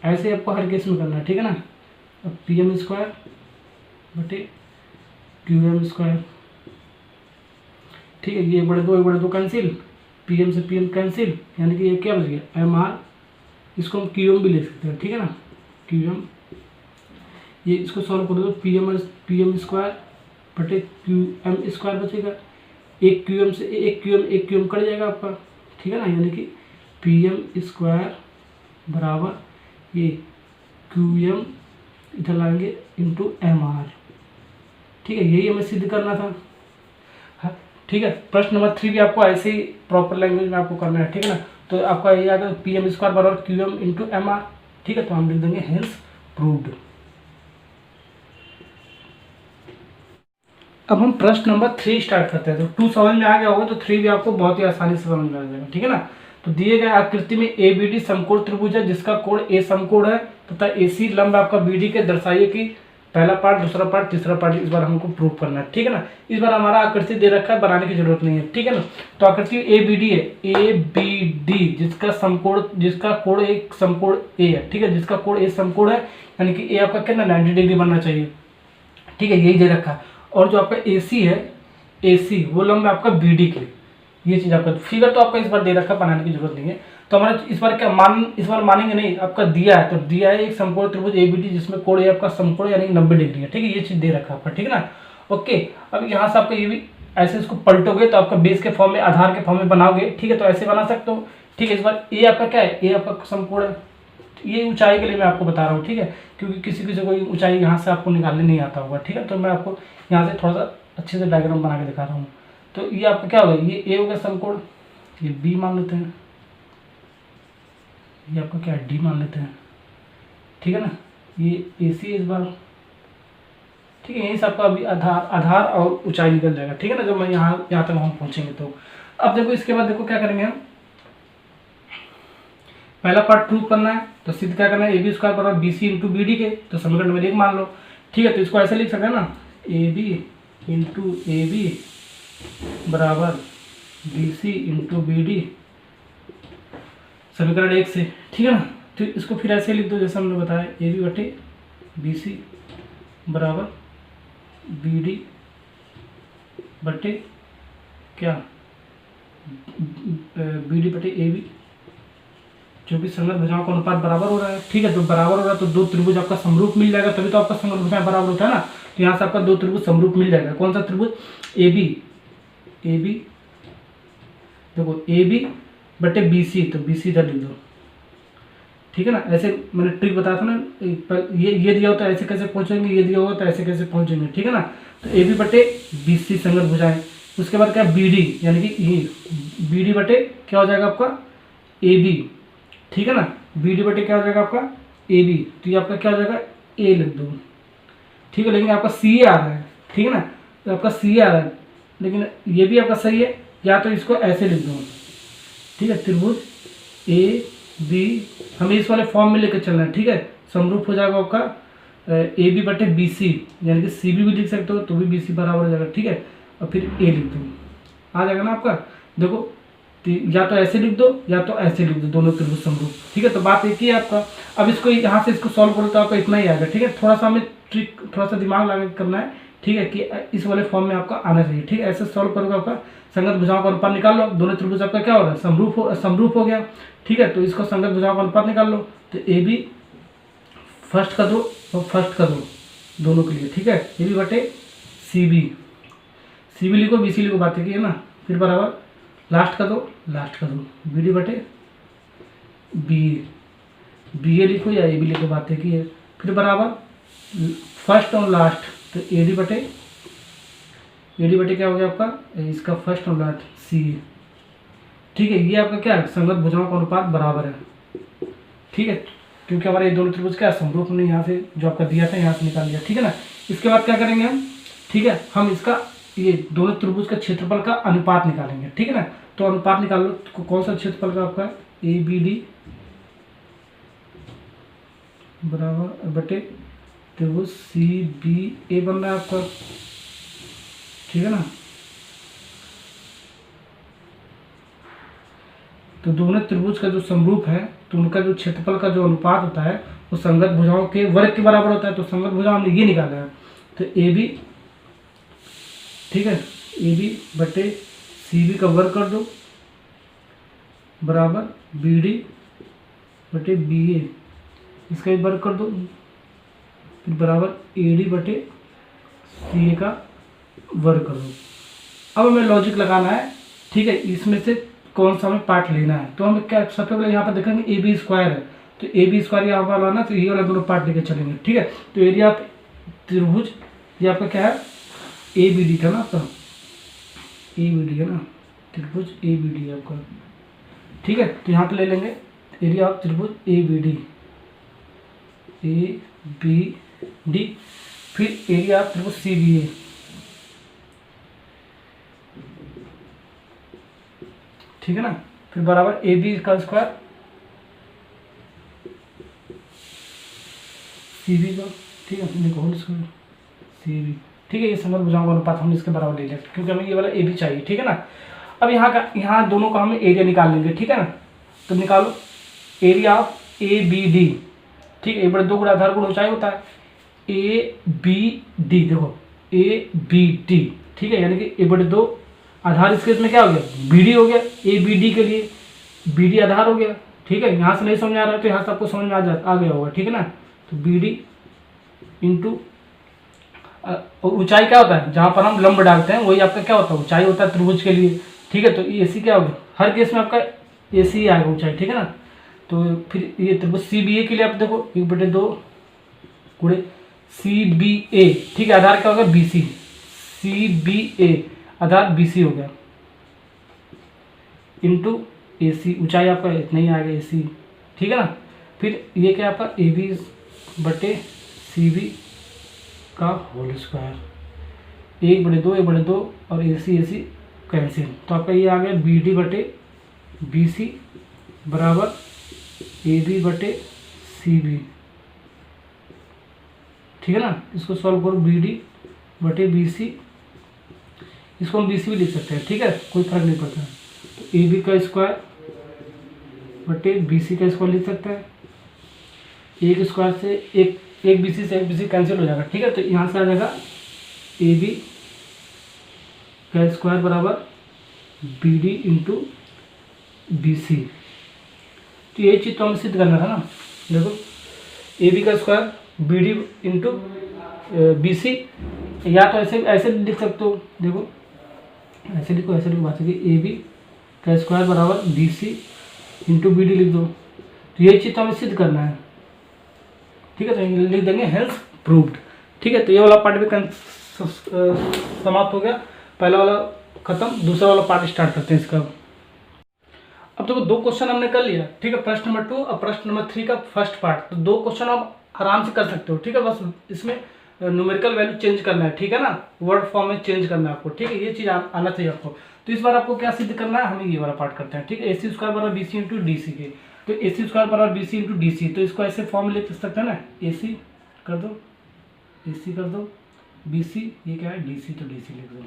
ऐसे आपको हर केस में करना है, ठीक है ना। अब पी एम स्क्वायर बटे क्यू एम स्क्वायर, ठीक है, ये एक बड़े दो कैंसिल, पी एम से पी एम कैंसिल, यानी कि ये क्या बच गया एम आर, इसको हम क्यू एम भी ले सकते हैं, ठीक है ना, क्यू एम, ये इसको सॉल्व कर दो, पी एम स्क्वायर बटे क्यू एम स्क्वायर बचेगा, एक क्यू एम से एक क्यू एम कट जाएगा आपका, ठीक है ना, यानी कि पी एम स्क्वायर बराबर ये क्यू एम इधर लाएंगे इंटू एम आर, ठीक है, यही हमें सिद्ध करना था। हाँ, ठीक है, प्रश्न नंबर 3 भी आपको ऐसे ही प्रॉपर लैंग्वेज में आपको करना है, ठीक है ना। तो आपका ये आ गया पी एम स्क्वायर बराबर Q M into M R, ठीक है, तो हम लिख देंगे हेंस प्रूव्ड। अब हम प्रश्न नंबर 3 स्टार्ट करते हैं। तो 2 समझ में आ गया होगा, तो 3 भी आपको बहुत ही आसानी से समझ में आ जाएगा, ठीक है ना। तो दिए गए आकृति में ए बी डी समकोण त्रिभुज है जिसका कोण ए समकोण है तथा ए सी लंब आपका बी डी के दर्शाइए कि पहला पार्ट, दूसरा पार्ट, तीसरा पार्ट इस बार हमको प्रूव करना है, ठीक है ना। इस बार हमारा आकृति दे रखा है, बनाने की जरूरत नहीं है, ठीक है ना। तो आकृति ए बी डी है, ए बी डी जिसका कोण एक समकोण ए है, ठीक है, जिसका कोण ए समकोण है, यानी कि ए आपका कितना 90 डिग्री बनना चाहिए, ठीक है, यही दे रखा है। और जो आपका ए सी है, ए सी वो लंब है आपका बी डी के, ये चीज़ आपका फिगर तो आपका इस बार दे रखा है, बनाने की जरूरत नहीं है। तो हमारा इस बार मानेंगे नहीं, आपका दिया है, तो दिया है एक समकोण त्रिभुज एबीडी जिसमें कोण आपका समकोण यानी 90 डिग्री है, ठीक है, ये चीज़ दे रखा है आपका, ठीक है ना। ओके, अब यहाँ से आपका ये भी ऐसे इसको पलटोगे तो आपका बेस के फॉर्म में, आधार के फॉर्म में बनाओगे, ठीक है, तो ऐसे बना सकते हो, ठीक है। इस बार ए आपका क्या है, ए आपका समकोण है, ये ऊंचाई के लिए मैं आपको बता रहा हूँ, ठीक है, क्योंकि किसी से कोई ऊंचाई यहाँ से आपको निकालने नहीं आता होगा, ठीक है, तो मैं आपको यहाँ से थोड़ा सा अच्छे से डायग्राम बना के दिखा रहा हूँ। तो ये आपका क्या होगा, ये ए हो गया समकोण, ये बी मान लेते हैं, ये आपका क्या है डी मान लेते हैं, ठीक है ना, ये ए सी इस बार, ठीक है, यहीं से आपका अभी आधार और ऊंचाई निकल जाएगा, ठीक है ना, जब मैं यहाँ तक हम पहुँचेंगे। तो अब देखो इसके बाद देखो क्या करेंगे हम, पहला पार्ट प्रूव करना है, तो सिद्ध क्या करना है, ए बी स्क्वायर बराबर B C into B D के, तो समीकरण नंबर 1 मान लो, ठीक है। तो इसको ऐसे लिख सकते हैं ना, A B into A B बराबर B C into B D, समीकरण 1 से, ठीक है ना। तो इसको फिर ऐसे लिख दो जैसे हमने बताया, ए बी बटे बी सी बराबर बी डी बटे क्या बी डी बटे ए बी, जो भी संगत भुजाओं का अनुपात बराबर हो रहा है, ठीक है, तो बराबर हो रहा है तो दो त्रिभुज आपका समरूप मिल जाएगा, तभी तो आपका संगत भुजाएं बराबर होता है ना। तो यहाँ से आपका दो त्रिभुज समरूप मिल जाएगा, कौन सा त्रिभुज, ए बी देखो ए बी बटे बी सी, तो बी सी इधर लिख दो, ठीक है ना। ऐसे मैंने ट्रिक बताया था ना, ये दिया होता है ऐसे कैसे पहुंचेंगे, ये दिया होगा तो ऐसे कैसे पहुंचेंगे, ठीक है ना। तो ए बी बटे बी सी संगत भुजाएं, उसके बाद क्या बी डी, यानी कि ये बी डी बटे क्या हो जाएगा आपका ए बी, ठीक है ना, बी डी बटे क्या हो जाएगा आपका ए बी, तो ये आपका क्या हो जाएगा ए लिख दो, ठीक है, लेकिन आपका सी आ रहा है, ठीक है ना, तो आपका सी आ रहा है, लेकिन ये भी आपका सही है, या तो इसको ऐसे लिख दो, ठीक है, त्रिभुज ए बी हमें इस वाले फॉर्म में लेकर चलना है, ठीक है, समरूप हो जाएगा आपका ए बी बटे बी सी, यानी कि सी भी लिख सकते हो तो भी बी सी बराबर हो जाएगा, ठीक है, और फिर ए लिख दो, आ जाएगा ना आपका। देखो या तो ऐसे लिख दो या तो ऐसे लिख दो, दोनों त्रिभुज समरूप, ठीक है, तो बात एक ही है आपका। अब इसको यहाँ से इसको सॉल्व करो तो आपका इतना ही आएगा, ठीक है, थोड़ा सा हमें ट्रिक, थोड़ा सा दिमाग लगा के करना है, ठीक है, कि इस वाले फॉर्म में आपका आना चाहिए, ठीक है, ऐसे सॉल्व करोगे आपका संगत भुजाओं का अनुपात निकाल लो, दोनों त्रिभुज आपका क्या हो रहा है समरूप हो गया, ठीक है, तो इसको संगत भुजाओं का अनुपात निकाल लो, तो ए बी फर्स्ट कर दो और फर्स्ट कर दो दोनों के लिए, ठीक है, ए बी बटे सी बी लिखो, बी सी लिखो, बात की है ना, फिर बराबर लास्ट कर दो बी डी बटे बी ए लिखो या ए बी लिखो, बात की है, फिर बराबर फर्स्ट और लास्ट, तो ए डी बटे क्या हो गया आपका इसका फर्स्ट और लास्ट सी, ठीक है, ये आपका क्या है संगत भुजाओं का अनुपात बराबर है, ठीक है, क्योंकि हमारे ये दोनों त्रिभुज क्या समरूप ने यहाँ से जो आपका दिया था यहाँ से निकाल लिया, ठीक है ना। इसके बाद क्या करेंगे हम, ठीक है, हम इसका ये दोनों त्रिभुज का क्षेत्रफल का अनुपात निकालेंगे, ठीक है ना। तो अनुपात निकाल लो, तो कौन सा क्षेत्रफल का आपका ए बी डी बराबर बटे त्रिभुज सी बी ए बन रहा है आपका, ठीक है ना। तो दोनों त्रिभुज का जो समरूप है तो उनका जो क्षेत्रफल का जो अनुपात होता है वो संगत भुजाओं के वर्ग के बराबर होता है। तो संगत भुजा हमने ये निकाला है, तो ए बी, ठीक है, ए बी बटे सी बी का वर्ग कर दो बराबर बी डी बटे बी ए, इसका भी वर्ग कर दो, फिर बराबर ए डी बटे सी ए का वर्ग कर दो। अब हमें लॉजिक लगाना है, ठीक है, इसमें से कौन सा हमें पार्ट लेना है। तो हमें क्या सबसे पहले यहाँ पर देखेंगे ए बी स्क्वायर है, तो ए बी स्क्वायर यहाँ पर लाना, तो ये वाला दोनों पार्ट लेके चलेंगे, ठीक है। तो एरिया आप त्रिभुज ये आपका क्या है ए बी डी था ना आपका, ए बी डी है ना, त्रिभुज ए बी डी आपका, ठीक है। तो यहाँ पे ले लेंगे एरिया ऑफ त्रिभुज A B D, A B D, फिर एरिया ऑफ त्रिभुज सी बी ए, ठीक है ना, फिर बराबर ए बी का स्क्वायर सी बी का, ठीक है, होल स्क्वायर सी बी, ठीक है। ये समझ भुजाओं का अनुपात हमने इसके बराबर ले लिया क्योंकि हमें ये वाला ए बी चाहिए, ठीक है ना। अब यहाँ दोनों का हमें एरिया निकाल लेंगे, ठीक है ना। तो निकालो area of A B D, ठीक है, 1/2 गुणा आधार गुण ऊंचाई होता है, ए बी डी, देखो ए बी डी, ठीक है, यानी कि 1/2 आधार इस केस में क्या हो गया बी डी हो गया, ए बी डी के लिए बी डी आधार हो गया, ठीक है। यहाँ से नहीं समझ आ रहा है तो यहाँ से आपको समझ में आ गया होगा, ठीक है ना। तो बी डी इंटू ऊंचाई क्या होता है, जहाँ पर हम लंब डालते हैं वही आपका क्या होता है ऊंचाई होता है त्रिभुज के लिए, ठीक है। तो ए सी क्या होगा, हर केस में आपका ए सी आएगा ऊंचाई, ठीक है ना। तो फिर ये त्रिभुज सी बी ए के लिए आप देखो 1/2 गुणे सी बी ए, ठीक है, आधार क्या होगा बी सी, सी बी ए आधार बी सी हो गया, इंटू ए सी, ऊंचाई आपका इतना ही आएगा ए सी, ठीक है ना। फिर ये क्या आपका ए बी बटे सी बी का होल स्क्वायर, 1/2 और ए सी कैंसिल, तो आपका ये आ गया बी डी बटे बी सी बराबर ए बी बटे सी बी, ठीक है ना। इसको सॉल्व करो बी डी बटे बी सी, इसको हम बी सी भी लिख सकते हैं, ठीक है, कोई फर्क नहीं पड़ता। तो ए बी का स्क्वायर बटे बी सी का स्क्वायर लिख सकते हैं, एक स्क्वायर से एक बी सी से एक बी सी कैंसिल हो जाएगा, ठीक है। तो यहाँ से आ जाएगा ए बी का स्क्वायर बराबर B D into B C. तो ये चीज़ तो हमें सिद्ध करना था ना, देखो ए बी का square B D into B C, या तो ऐसे लिख सकते हो, देखो ऐसे लिखो बात है कि ए बी का स्क्वायर बराबर B C into B D लिख दो। तो ये चीज़ तो हमें सिद्ध करना है, ठीक है। तो लिख देंगे हेल्स प्रूव्ड, ठीक है। तो ये वाला पार्ट भी समाप्त हो गया, पहला वाला खत्म, दूसरा वाला पार्ट स्टार्ट करते हैं इसका। अब देखो 2 क्वेश्चन हमने कर लिया, ठीक है, प्रश्न नंबर 2 और प्रश्न नंबर 3 का फर्स्ट पार्ट। तो 2 क्वेश्चन आप आराम से कर सकते हो, ठीक है। बस इसमें न्यूमेरिकल वैल्यू चेंज करना है, ठीक है ना, वर्ड फॉर्म में चेंज करना है आपको, ठीक है, ये चीज़ आना चाहिए आपको। तो इस बार आपको क्या सिद्ध करना है, हम ये वाला पार्ट करते हैं, ठीक है। ए सी स्क्वायर बराबर B C into D C के, तो ए सी स्क्वायर बराबर B C into D C, तो इसको ऐसे फॉर्म में लिख सकते हैं ना, ए सी कर दो, ए सी कर दो, बी सी ये क्या है डी सी, तो डी सी लिख दो।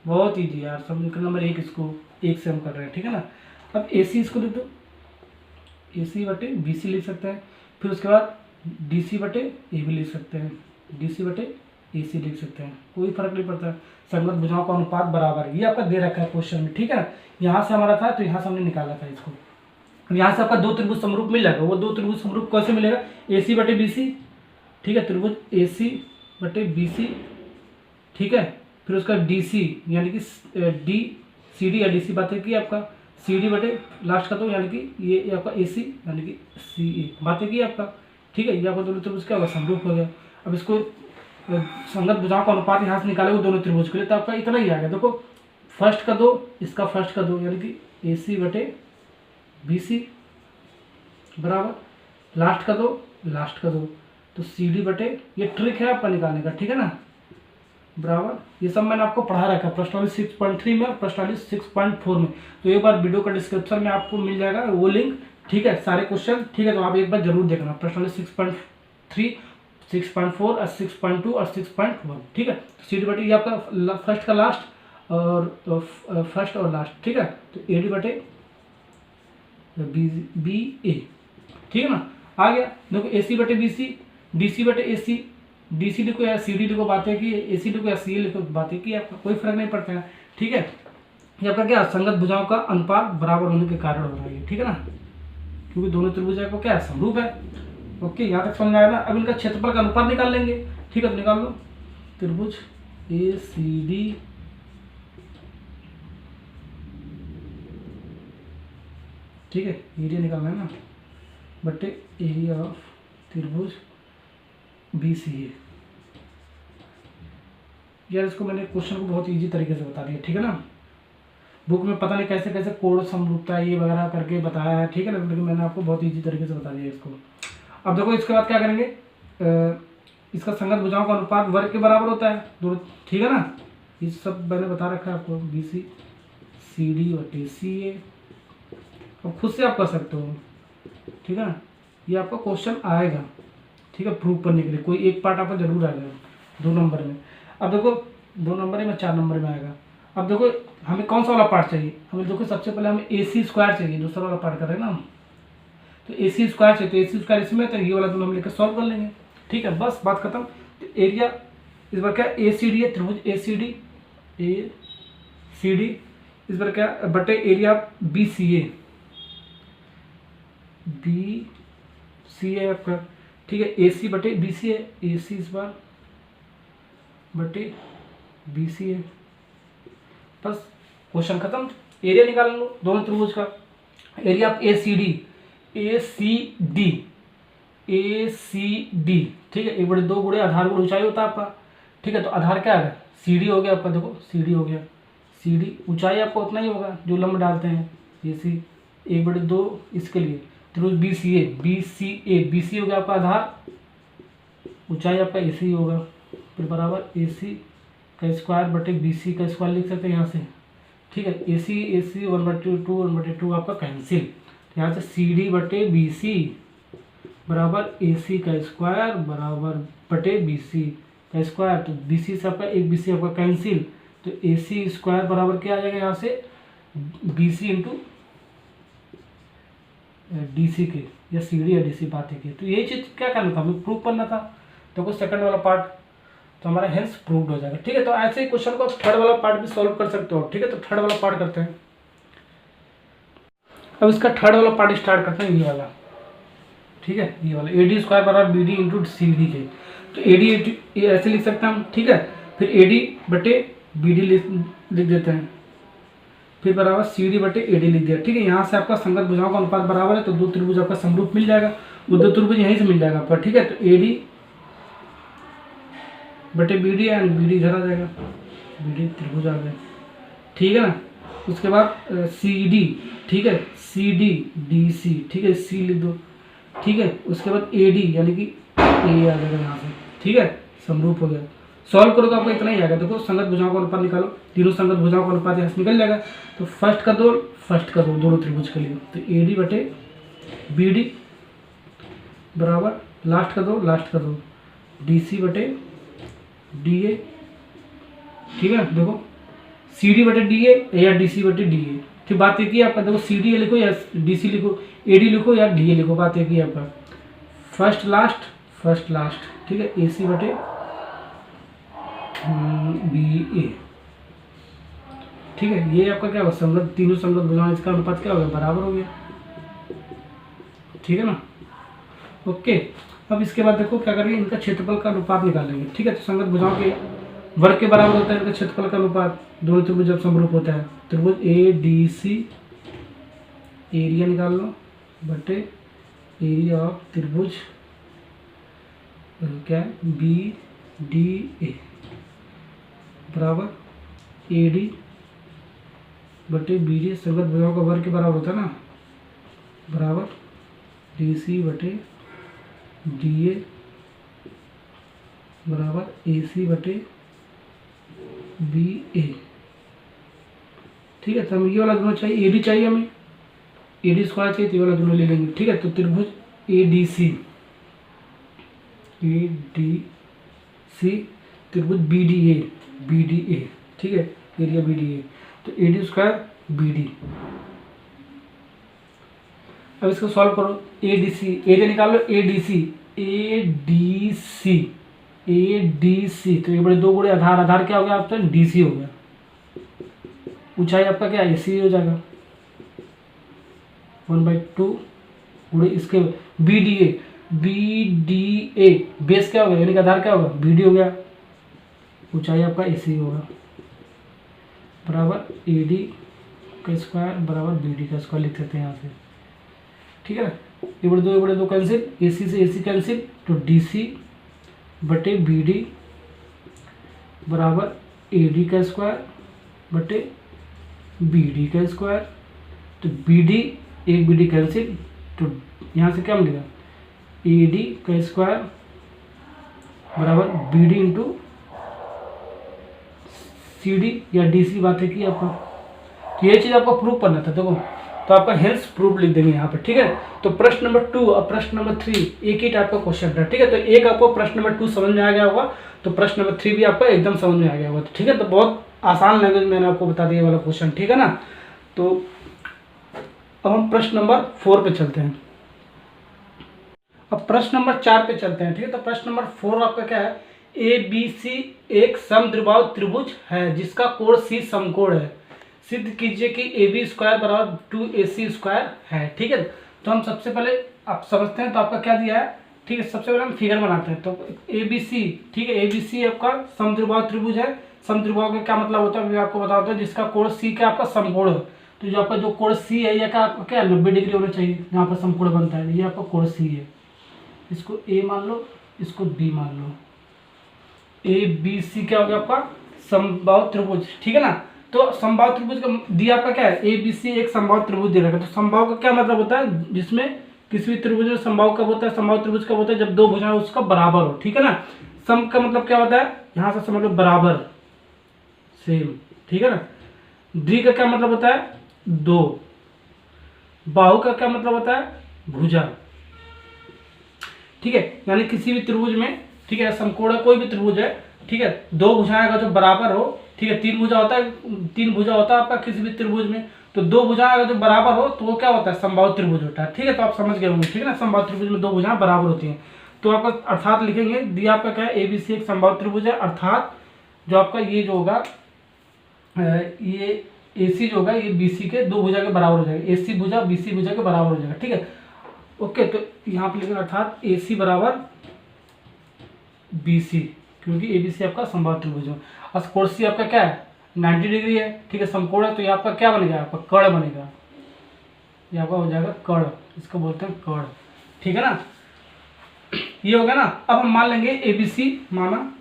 बहुत ईजी यार, समीकरण नंबर 1 इसको 1 से हम कर रहे हैं, ठीक है ना। अब ए सी इसको लिख दो, ए सी बटे बी सी लिख सकते हैं, फिर उसके बाद डी सी बटे ए बी लिख सकते हैं, डी सी बटे ए सी लिख सकते हैं, कोई फर्क नहीं पड़ता। संगत भुजाओं का अनुपात बराबर, ये आपका दे रखा है क्वेश्चन में, ठीक है ना। यहाँ से हमारा था तो यहाँ से हमने निकाला था इसको। यहाँ से आपका 2 त्रिभुज समरूप मिल जाएगा, वो 2 त्रिभुज समरूप कैसे मिलेगा, ए सी बटे बी सी, ठीक है, त्रिभुज ए सी बटे बी सी, ठीक है। फिर उसका डी सी यानी कि डी सी डी या डी सी बातें की आपका, सी डी बटे लास्ट का तो यानी कि ये आपका ए सी यानी कि सी ए बातें की आपका, ठीक है। ये आपका दोनों त्रिभुज क्या होगा समरूप हो गया। अब इसको संगत भुजाओं का अनुपात यहाँ से निकाले वो दोनों त्रिभुज के लिए, तो आपका इतना ही आ गया। देखो फर्स्ट का 2 इसका फर्स्ट का 2 यानी कि ए सी बटे बी सी बराबर लास्ट का 2 लास्ट का 2, तो सी डी बटे, ये ट्रिक है आपका निकालने का, ठीक है ना। बराबर, ये सब मैंने आपको पढ़ा रखा है प्रश्नावली 6.3 में और प्रश्नावली 6.4 में। तो एक बार वीडियो का डिस्क्रिप्शन में आपको मिल जाएगा वो लिंक, ठीक है, सारे क्वेश्चन, ठीक है। तो आप एक बार जरूर देखना प्रश्नावली 6.3, 6.4 और 6.2 और 6.1, ठीक है। तो CD बटे ये आपका फर्स्ट का लास्ट और फर्स्ट और लास्ट, ठीक है। तो AD बटे BA, ठीक है ना। आ गया, देखो AC बटे BC, DC बटे AC, DC लिखो या CD लिखो, बातें की, AC लिखो या CA लिखो, बातें की, आपका कोई फर्क नहीं पड़ता है, ठीक है। ये आपका क्या संगत भुजाओं का अनुपात बराबर होने के कारण हो रहा है, ठीक है ना, क्योंकि दोनों त्रिभुज को क्या समरूप है। ओके, यहाँ तक समझ आया ना। अब इनका क्षेत्रफल का अनुपात निकाल लेंगे, ठीक है। तो निकाल लो, त्रिभुज ACD ठीक है, एरिया निकालना है ना, बटे एरिया ऑफ त्रिभुज BCA। यार इसको मैंने क्वेश्चन को बहुत इजी तरीके से बता दिया, ठीक है ना। बुक में पता नहीं कैसे कैसे कोड समरूपता ये वगैरह करके बताया है, ठीक है ना, लेकिन मैंने आपको बहुत इजी तरीके से बता दिया इसको। अब देखो इसके बाद क्या करेंगे, इसका संगत भुजाओं का अनुपात वर्ग के बराबर होता है दोनों, ठीक है ना। ये सब मैंने बता रखा है आपको, BC CD और TCA, अब खुद से आप कर सकते हो, ठीक है ना। ये आपका क्वेश्चन आएगा, ठीक है, प्रूव करने के लिए कोई एक पार्ट आपका जरूर आएगा 2 नंबर में। अब देखो 2 नंबर में 4 नंबर में आएगा। अब देखो हमें कौन सा वाला पार्ट चाहिए, हमें देखो सबसे पहले हमें AC स्क्वायर चाहिए, दूसरा वाला पार्ट कर रहे हैं ना हम। तो AC स्क्वायर चाहिए, तो AC स्क्वायर इसमें, तो ये वाला दोनों हम लेकर सॉल्व कर लेंगे, ठीक है, बस बात खत्म। तो एरिया इस बार क्या ACD है, त्रिभुज ACD इस बार क्या बटे एरिया BCA है आपका, ठीक है। AC बटे BC है, AC इस बार बटे BC है, बस क्वेश्चन खत्म। एरिया निकाल लो दोनों त्रिभुज का, एरिया ऑफ ACD, ठीक है, 1/2 गुणे आधार गुण ऊंचाई होता है आपका, ठीक है। तो आधार क्या है, CD हो गया आपका, देखो CD हो गया, CD ऊंचाई आपको उतना ही होगा जो लंब डालते हैं, AC 1/2 इसके लिए। त्रिभुज BC हो गया आपका आधार, ऊंचाई आपका AC होगा, फिर बराबर AC का स्क्वायर बटे BC का स्क्वायर लिख सकते हैं यहाँ से, ठीक है। AC 1/2 आपका कैंसिल, यहाँ से CD बटे BC बराबर AC का स्क्वायर बराबर बटे BC का स्क्वायर, तो BC से आपका एक BC आपका कैंसिल, तो AC स्क्वायर बराबर क्या आ जाएगा यहाँ से BC इंटू DC के, या CD या DC बात है की। तो यही चीज़ क्या करना था, हमें प्रूव करना था। तो कुछ सेकंड वाला पार्ट तो हमारा हेंस प्रूव्ड हो जाएगा, ठीक है। तो ऐसे ही क्वेश्चन को थर्ड वाला पार्ट भी सॉल्व कर सकते हो, ठीक है। तो थर्ड वाला पार्ट करते हैं। अब इसका थर्ड वाला पार्ट स्टार्ट करते हैं, ये वाला, ठीक है, ये वाला AD स्क्वायर बराबर BD इंटू CD के। तो AD ऐसे लिख सकते हैं हम, ठीक है। फिर AD बटे BD लिख देते हैं, फिर बराबर CD बटे AD लिख दिया, ठीक है। यहाँ से आपका संगत भुजाओं का अनुपात बराबर है, तो 2 त्रिभुज आपका समरूप मिल जाएगा, वो 2 त्रिभुज यहीं से मिल जाएगा आपका, ठीक है। तो AD बटे BD एंड BD इधर आ जाएगा, BD त्रिभुज आ गया, ठीक है ना। उसके बाद CD, ठीक है, CD DC, ठीक है, C लिख दो, ठीक है। उसके बाद AD यानी कि A आ जाएगा यहाँ से, ठीक है, समरूप हो गया। सॉल्व करोगे आपको इतना ही आएगा, देखो संगत भुजाओं का अनुपात निकालो, तीनों संगत भुजाओं का अनुपात यहाँ से निकल जाएगा। तो फर्स्ट कर दो दोनों त्रिभुज के लिए, तो AD बटे BD बराबर लास्ट कर दो DC बटे DA, ठीक है। देखो CD बटे DA या DC बटे DA, ठीक, बात एक ही आपका। देखो CD लिखो या DC लिखो, AD लिखो या DA लिखो, बात एक ही आपका। फर्स्ट लास्ट, ठीक है, AC बटे BA, ठीक है। ये आपका क्या होगा, संगत तीनों संगत भुजाएं, इसका अनुपात क्या हो गया, बराबर हो गया, ठीक है ना। ओके, अब इसके बाद देखो क्या करेंगे, इनका क्षेत्रफल का अनुपात निकालेंगे, ठीक है। तो संगत भुजाओं के वर्ग के बराबर होता है इनका क्षेत्रफल का अनुपात, दोनों त्रिभुज जब समरूप होता है। त्रिभुज ADC एरिया निकाल लो बटे एरिया ऑफ त्रिभुज क्या है BDA बराबर AD बटे BD, संगत भुजाओं का वर्ग के बराबर होता है ना, बराबर DC बटे DA बराबर AC बटे बी ए, ठीक है। तो हमें ये वाला दोनों चाहिए, ए डी चाहिए हमें, ए डी स्क्वायर चाहिए, तो ये वाला दोनों ले लेंगे, ठीक है। तो त्रिभुज ए डी सी, ए डी सी त्रिभुज बी डी ए, ठीक है, एरिया बी डी ए, तो A D square B D. अब इसको सॉल्व करो, ए डी सी, एरिया निकाल लो, A D C, A D C, A D C, तो ये बड़े दो गुणे आधार, आधार क्या हो गया आपका, डी सी हो गया, ऊंचाई आपका क्या ए सी हो जाएगा, 1/2 गुणे इसके B D A, B D A base क्या होगा, यानी कि आधार क्या होगा, बी डी हो गया, ऊंचाई आपका ए सी होगा, बराबर ए डी का स्क्वायर बराबर बी डी का स्क्वायर लिख सकते हैं यहाँ से, ठीक है ना। ये बड़े दो कैंसिल, ए सी से ए सी कैंसिल, तो डी सी बटे बी डी बराबर ए डी का स्क्वायर बटे बी डी का स्क्वायर, तो बी डी, एक बी डी कैंसिल, तो यहाँ से क्या मिलेगा, ए डी का स्क्वायर बराबर B D into C D या डी सी, बातें की आपको। तो ये चीज़ आपको प्रूव करना था, देखो, तो आपका हेल्स प्रूफ लिख देंगे यहाँ पे, ठीक है। तो प्रश्न नंबर 2 और प्रश्न नंबर 3 एक ही टाइप का क्वेश्चन था, ठीक है। तो एक आपको प्रश्न नंबर 2 समझ में आ गया होगा, तो प्रश्न नंबर 3 भी आपको एकदम समझ में आ गया होगा, ठीक है। तो बहुत आसान लैंग्वेज मैंने आपको बता दिया वाला क्वेश्चन, ठीक है ना। तो अब हम प्रश्न नंबर 4 पे चलते हैं। अब प्रश्न नंबर 4 पे चलते हैं, ठीक है। तो प्रश्न नंबर 4 आपका क्या है, ए बी सी एक समद्विबाहु त्रिभुज है जिसका कोण सी समकोण है, सिद्ध कीजिए कि ए बी स्क्वायर बराबर 2ac स्क्वायर है, ठीक है। तो हम सबसे पहले आप समझते हैं, तो आपका क्या दिया है, ठीक है। सबसे पहले हम फिगर बनाते हैं, तो ए बी सी, ठीक है, ए बी सी आपका समद्विबाहु त्रिभुज है। समद्विबाहु का क्या मतलब होता है, मैं आपको बताता हूँ, जिसका कोण सी का आपका समकोण है। तो जो आपका जो कोण सी है, यह आपका क्या 90 डिग्री होना चाहिए, जहाँ पर समकोण बनता है, ये आपका कोण सी है। इसको ए मान लो, इसको बी मान लो, ए बी सी क्या हो गया आपका समबाहु त्रिभुज, ठीक है ना। तो समबाहु त्रिभुज का दिया आपका क्या है, ए बी सी एक समबाहु त्रिभुज दे रखा है। तो समबाहु का क्या मतलब होता है, जिसमें किसी भी त्रिभुज में समबाहु कब होता है, समबाहु त्रिभुज कब होता है, जब दो भुजाएं उसका बराबर हो, ठीक है ना। सम का मतलब क्या होता है, यहाँ से समझ लो बराबर, सेम, ठीक है ना। द्वि का क्या मतलब होता है, दो। बाहु का क्या मतलब होता है, भुजा, ठीक है। यानी किसी भी त्रिभुज में, ठीक है, समकोण कोई भी त्रिभुज है, ठीक है, दो भुजाएं का जो बराबर हो, ठीक है, तीन भुजा होता है आपका किसी भी त्रिभुज में, तो दो भुजाएं अगर जो बराबर हो तो वो क्या होता है, समबाहु त्रिभुज होता है, ठीक है। तो आप समझ गए होंगे, ठीक है ना। समबाहु त्रिभुज में दो भुजाएं बराबर होती हैं, तो आपका अर्थात लिखेंगे, दिया आपका क्या है, ए बी सी एक समबाहु त्रिभुज है, अर्थात जो आपका ये जो होगा, ये ए सी जो होगा, ये बी सी के दो भुजा के बराबर हो जाएगा, ए सी भुजा बी सी भुजा के बराबर हो जाएगा, ठीक है। ओके, तो यहाँ पे लिखेंगे अर्थात ए सी बराबर बी सी, क्योंकि ए बी सी आपका समबाहु त्रिभुज है। और कोण सी आपका क्या है, 90 डिग्री है, ठीक है, समकोण है, तो ये आपका क्या बनेगा, आपका कर्ण बनेगा, ये आपका हो जाएगा कर्ण, इसको बोलते हैं कर्ण, ठीक है ना। ये हो गया ना। अब हम मान लेंगे ए बी सी, माना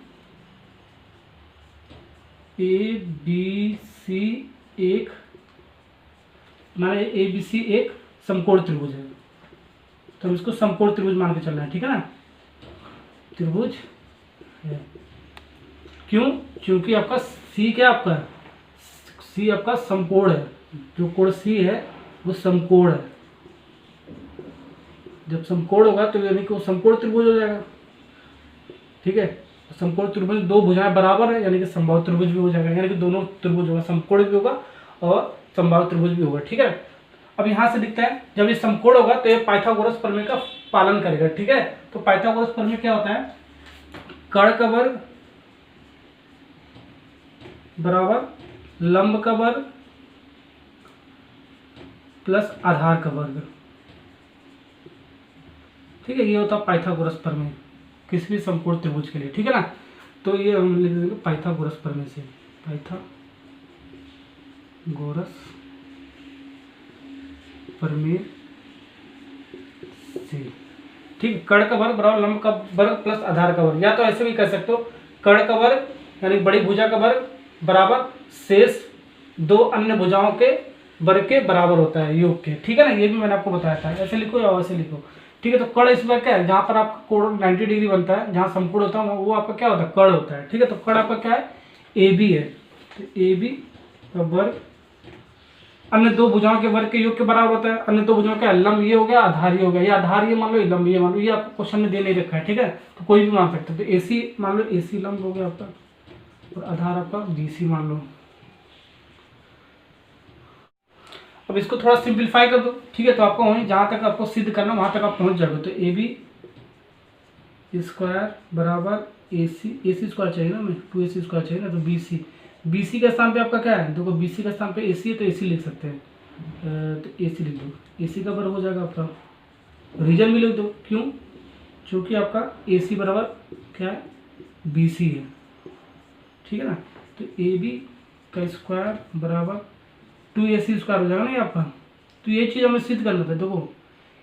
ए बी सी एक, माना ए बी सी एक समकोण त्रिभुज है, तो हम इसको समकोण त्रिभुज मान के चल रहे हैं, ठीक है ना। त्रिभुज है, क्यों, क्योंकि आपका सी क्या आपका सी आपका समकोण है, जो कोण सी है वो समकोण है। जब समकोण होगा तो यानी कि वो समकोण त्रिभुज हो जाएगा, ठीक है। समकोण त्रिभुज दो भुजाएं बराबर है, यानी कि समबाहु त्रिभुज भी हो जाएगा, यानी कि दोनों त्रिभुज होगा, समकोण भी होगा और समबाहु त्रिभुज भी होगा, ठीक है। अब यहाँ से दिखता है, जब ये समकोण होगा तो ये पाइथागोरस प्रमेय का पालन करेगा, ठीक है। तो पाइथागोरस प्रमेय क्या होता है, कर्ण का वर्ग बराबर लंब का वर्ग प्लस आधार का वर्ग, ठीक है। ये होता है पाइथागोरस प्रमेय किसी भी समकोण त्रिभुज के लिए, ठीक है ना। तो ये हम लिख देंगे पाइथागोरस प्रमेय से, पाइथागोरस प्रमेय से, ठीक। कर्ण का वर्ग बराबर लंब का वर्ग प्लस आधार का वर्ग, या तो ऐसे भी कर सकते हो, कर्ण का वर्ग यानी बड़ी भुजा का वर्ग बराबर शेष दो अन्य भुजाओं के वर्ग के बराबर होता है, योग के, ठीक है ना। ये भी मैंने आपको बताया था, ऐसे लिखो या वैसे लिखो, ठीक है। तो कर्ण इस बार क्या है, जहाँ पर आपका कोण 90 डिग्री बनता है, जहाँ समकोण होता है वो आपका क्या होता है, कर्ण होता है, ठीक है। तो कर्ण आपका क्या है, ए बी है, तो ए बी का वर्ग अन्य दो भुजाओं के वर्ग के योग के बराबर होता है। अन्य दो भुजाओं का लंब ये हो गया, आधार ये हो गया। ये आधार ये मान लो, ये लंब ये मान लो। ये आपको क्वेश्चन में दे नहीं रखा है, ठीक है, तो कोई भी मान सकते हो। तो एसी मान लो, एसी लंब हो गया आपका, और आधार आपका बीसी मान लो। अब इसको थोड़ा सिंप्लीफाई कर दो, ठीक है, तो आपको वहीं जहाँ तक आपको सिद्ध करना वहाँ तक आप पहुँच जाओगे। तो ए बी स्क्वायर बराबर ए सी स्क्वायर चाहिए ना, हमें 2AC स्क्वायर चाहिए ना, तो बी सी का स्थान पे आपका क्या है, देखो बी सी का स्थान पे ए सी है तो ए सी लिख सकते हैं। तो ए सी लिख दो, ए सी का बराबर हो जाएगा आपका, रीजन भी लिख दो, क्यों, क्योंकि आपका ए सी बराबर क्या है, बी सी है, ठीक है ना। तो ए बी का स्क्वायर बराबर 2AC स्क्वायर हो जाएगा ना ये आपका। तो ये चीज़ हमें सिद्ध करना था, देखो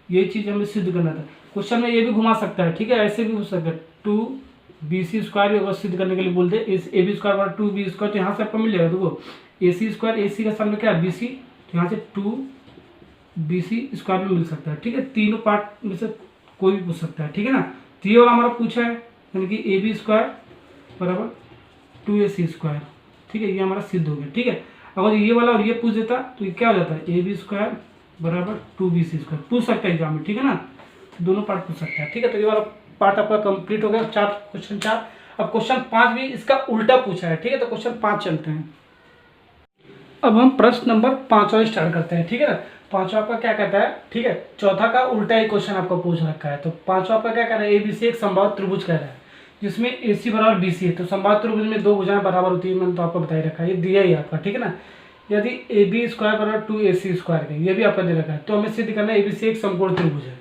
ये चीज़ हमें सिद्ध करना था। क्वेश्चन में ये भी घुमा सकता है, ठीक है, ऐसे भी हो सकता है। 2BC स्क्वायर अगर सिद्ध करने के लिए बोलते हैं, ए बी स्क्वायर बराबर 2B स्क्वायर, तो यहाँ से आपको मिल जाएगा। देखो AC स्क्वायर, AC का सामने क्या है, BC, तो यहाँ से 2BC स्क्वायर में मिल सकता है, ठीक है। तीनों पार्ट में से कोई भी पूछ सकता है, ठीक है ना। तो ये वाला हमारा पूछा है, यानी कि AB स्क्वायर बराबर 2AC स्क्वायर, ठीक है, ये हमारा सिद्ध हो गया, ठीक है। अगर ये वाला और ये पूछ देता तो ये क्या हो जाता है, AB स्क्वायर बराबर 2BC स्क्वायर पूछ सकता है एग्जाम में, ठीक है ना, दोनों पार्ट पूछ सकता है, ठीक है। तो ये वाला पार्ट आपका कंप्लीट हो गया, क्वेश्चन 4। अब क्वेश्चन 5 भी इसका उल्टा पूछा है, ठीक है, तो क्वेश्चन 5 चलते हैं। अब हम प्रश्न नंबर 5 स्टार्ट करते हैं, ठीक है ना। 5वां आपका क्या कहता है, ठीक है, चौथा का उल्टा ही क्वेश्चन आपको पूछ रखा है। तो 5वां आपका क्या कह रहा है, ABC एक समबाहु त्रिभुज कह रहा है जिसमें AC बराबर BC है। तो समबाहु त्रिभुज में दो भुजाएं बराबर होती है, मैंने तो आपको बता ही रखा है, ये दिया ही आपका, ठीक है ना। यदि AB स्क्वायर बराबर 2AC स्क्वायर है, ये भी आपका दे रखा है, तो हमें सिद्ध करना है ABC एक समकोण त्रिभुज है,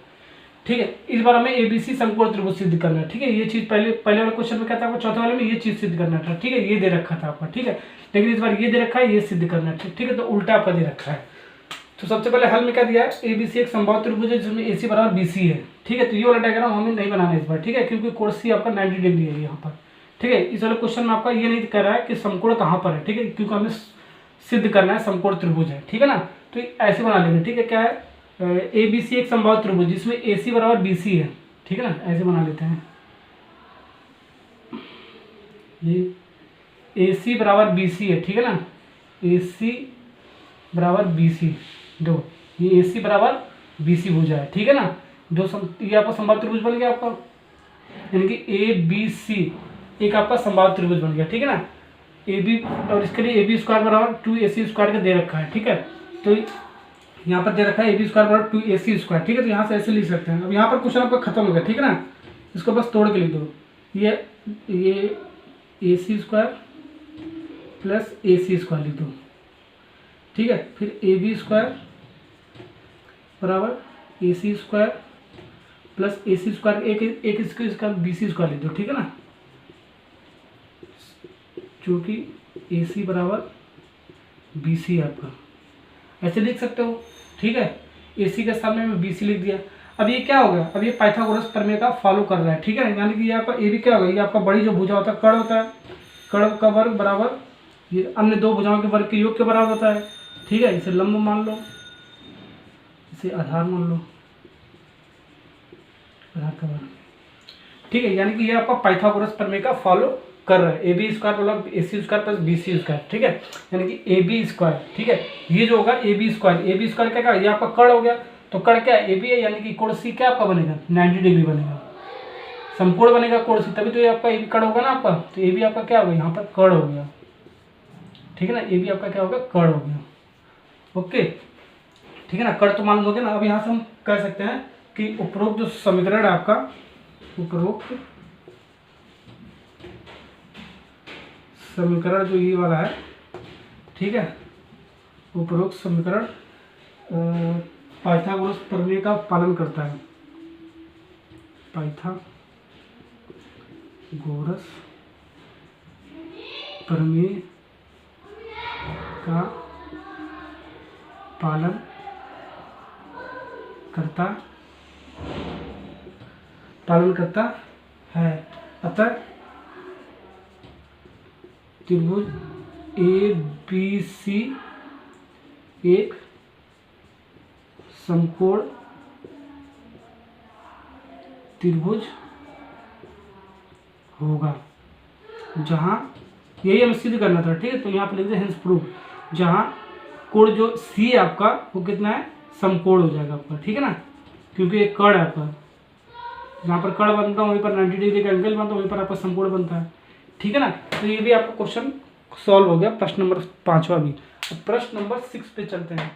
ठीक है। इस बार हमें ABC समकोण त्रिभुज सिद्ध करना है, ठीक है। ये चीज पहले वाले क्वेश्चन में क्या था, आपको चौथे वाले में ये चीज सिद्ध करना था, ठीक है, ये दे रखा था आपका, ठीक है। लेकिन इस बार ये दे रखा है, ये सिद्ध करना है, ठीक है, तो उल्टा आपका दे रखा है। तो सबसे पहले हल में क्या दिया है, ABC एक समबाहु त्रिभुज है जिसमें AC बराबर BC है, ठीक है। तो ये वाला डायग्राम हमें नहीं बनाना है इस बार, ठीक है, क्योंकि कोण C आपका 90 डिग्री है यहाँ पर, ठीक है। इस वाले क्वेश्चन में आपका ये नहीं कह रहा है कि समकोण कहाँ पर है, ठीक है, क्योंकि हमें सिद्ध करना है समकोण त्रिभुज है, ठीक है ना। तो ऐसे बना लेंगे, ठीक है, क्या है, ABC एक समबाहु त्रिभुज जिसमें AC बराबर BC है, ठीक है ना, ऐसे बना लेते हैं। ये AC बराबर BC है, ठीक है ना, AC बराबर BC, दो ये AC बराबर BC भुजा है, ठीक है ना। ये आपका समबाहु त्रिभुज बन गया आपका, यानी कि ABC एक आपका समबाहु त्रिभुज बन गया, ठीक है ना। AB और इसके लिए AB स्क्वायर बराबर 2AC स्क्वायर का दे रखा है, ठीक है। तो यहाँ पर दे रखा है AB स्क्वायर बराबर 2AC स्क्वायर, ठीक है, तो यहाँ से ऐसे लिख सकते हैं। अब यहाँ पर क्वेश्चन आपका खत्म हो गया, ठीक है ना, इसको बस तोड़ के लिख दो। ये AC square plus AC square लिख दो, ठीक है। फिर AB स्क्वायर बराबर AC square plus AC square एक इसका BC स्क्वायर लिख दो, ठीक है ना, क्योंकि AC बराबर BC है आपका, ऐसे लिख सकते हो, ठीक है। AC के सामने में BC लिख दिया। अब ये क्या होगा, अब ये पाइथागोरस प्रमेय का फॉलो कर रहा है, ठीक है, यानी कि ये आपका AB क्या होगा, ये आपका बड़ी जो भुजा होता है कर्ण होता है, कर्ण का वर्ग बराबर ये अन्य दो भुजाओं के वर्ग के योग के बराबर होता है, ठीक है। इसे लंब मान लो, इसे आधार मान लो, आधार का वर्ग, ठीक है, यानी कि ये आपका पाइथागोरस प्रमेय का फॉलो कर रहा है। AB स्क्वायर मतलब AC square plus BC square, ठीक है, यानी कि AB स्क्वायर, ठीक है। ये जो होगा AB स्क्वायर क्या, ये आपका कर्ण हो गया, तो कर्ण क्या है, AB है, यानी कि कोण C क्या आपका बनेगा, 90 डिग्री बनेगा, समकोण बनेगा कोण C, तभी तो ये आपका AB कर्ण होगा ना आपका। तो AB आपका क्या होगा, यहाँ पर कर्ण हो गया, ठीक है ना, AB आपका क्या होगा, कर्ण हो गया, ओके, ठीक है ना, कर्ण तो मान लोगे ना। अब यहाँ से हम कह सकते हैं कि उपरोक्त जो समीकरण है आपका, उपरोक्त समीकरण जो ये वाला है, ठीक है, उपरोक्त समीकरण पाइथागोरस प्रमेय का पालन करता है, पाइथागोरस प्रमेय का पालन करता है। अतः त्रिभुज ABC एक समकोण त्रिभुज होगा जहाँ यही हमें सिद्ध करना था, ठीक है। तो यहाँ पर लिख दे हेंस प्रूव, जहाँ कोण जो सी है आपका वो कितना है, समकोण हो जाएगा आपका, ठीक है ना, क्योंकि एक कर्ण है आपका, जहाँ पर कर्ण बनता है वहीं पर 90 डिग्री का एंगल बनता है, वहीं पर आपका समकोण बनता है, ठीक है ना। तो ये भी आपका क्वेश्चन सॉल्व हो गया, प्रश्न नंबर 5वां भी। अब प्रश्न नंबर 6 पे चलते हैं।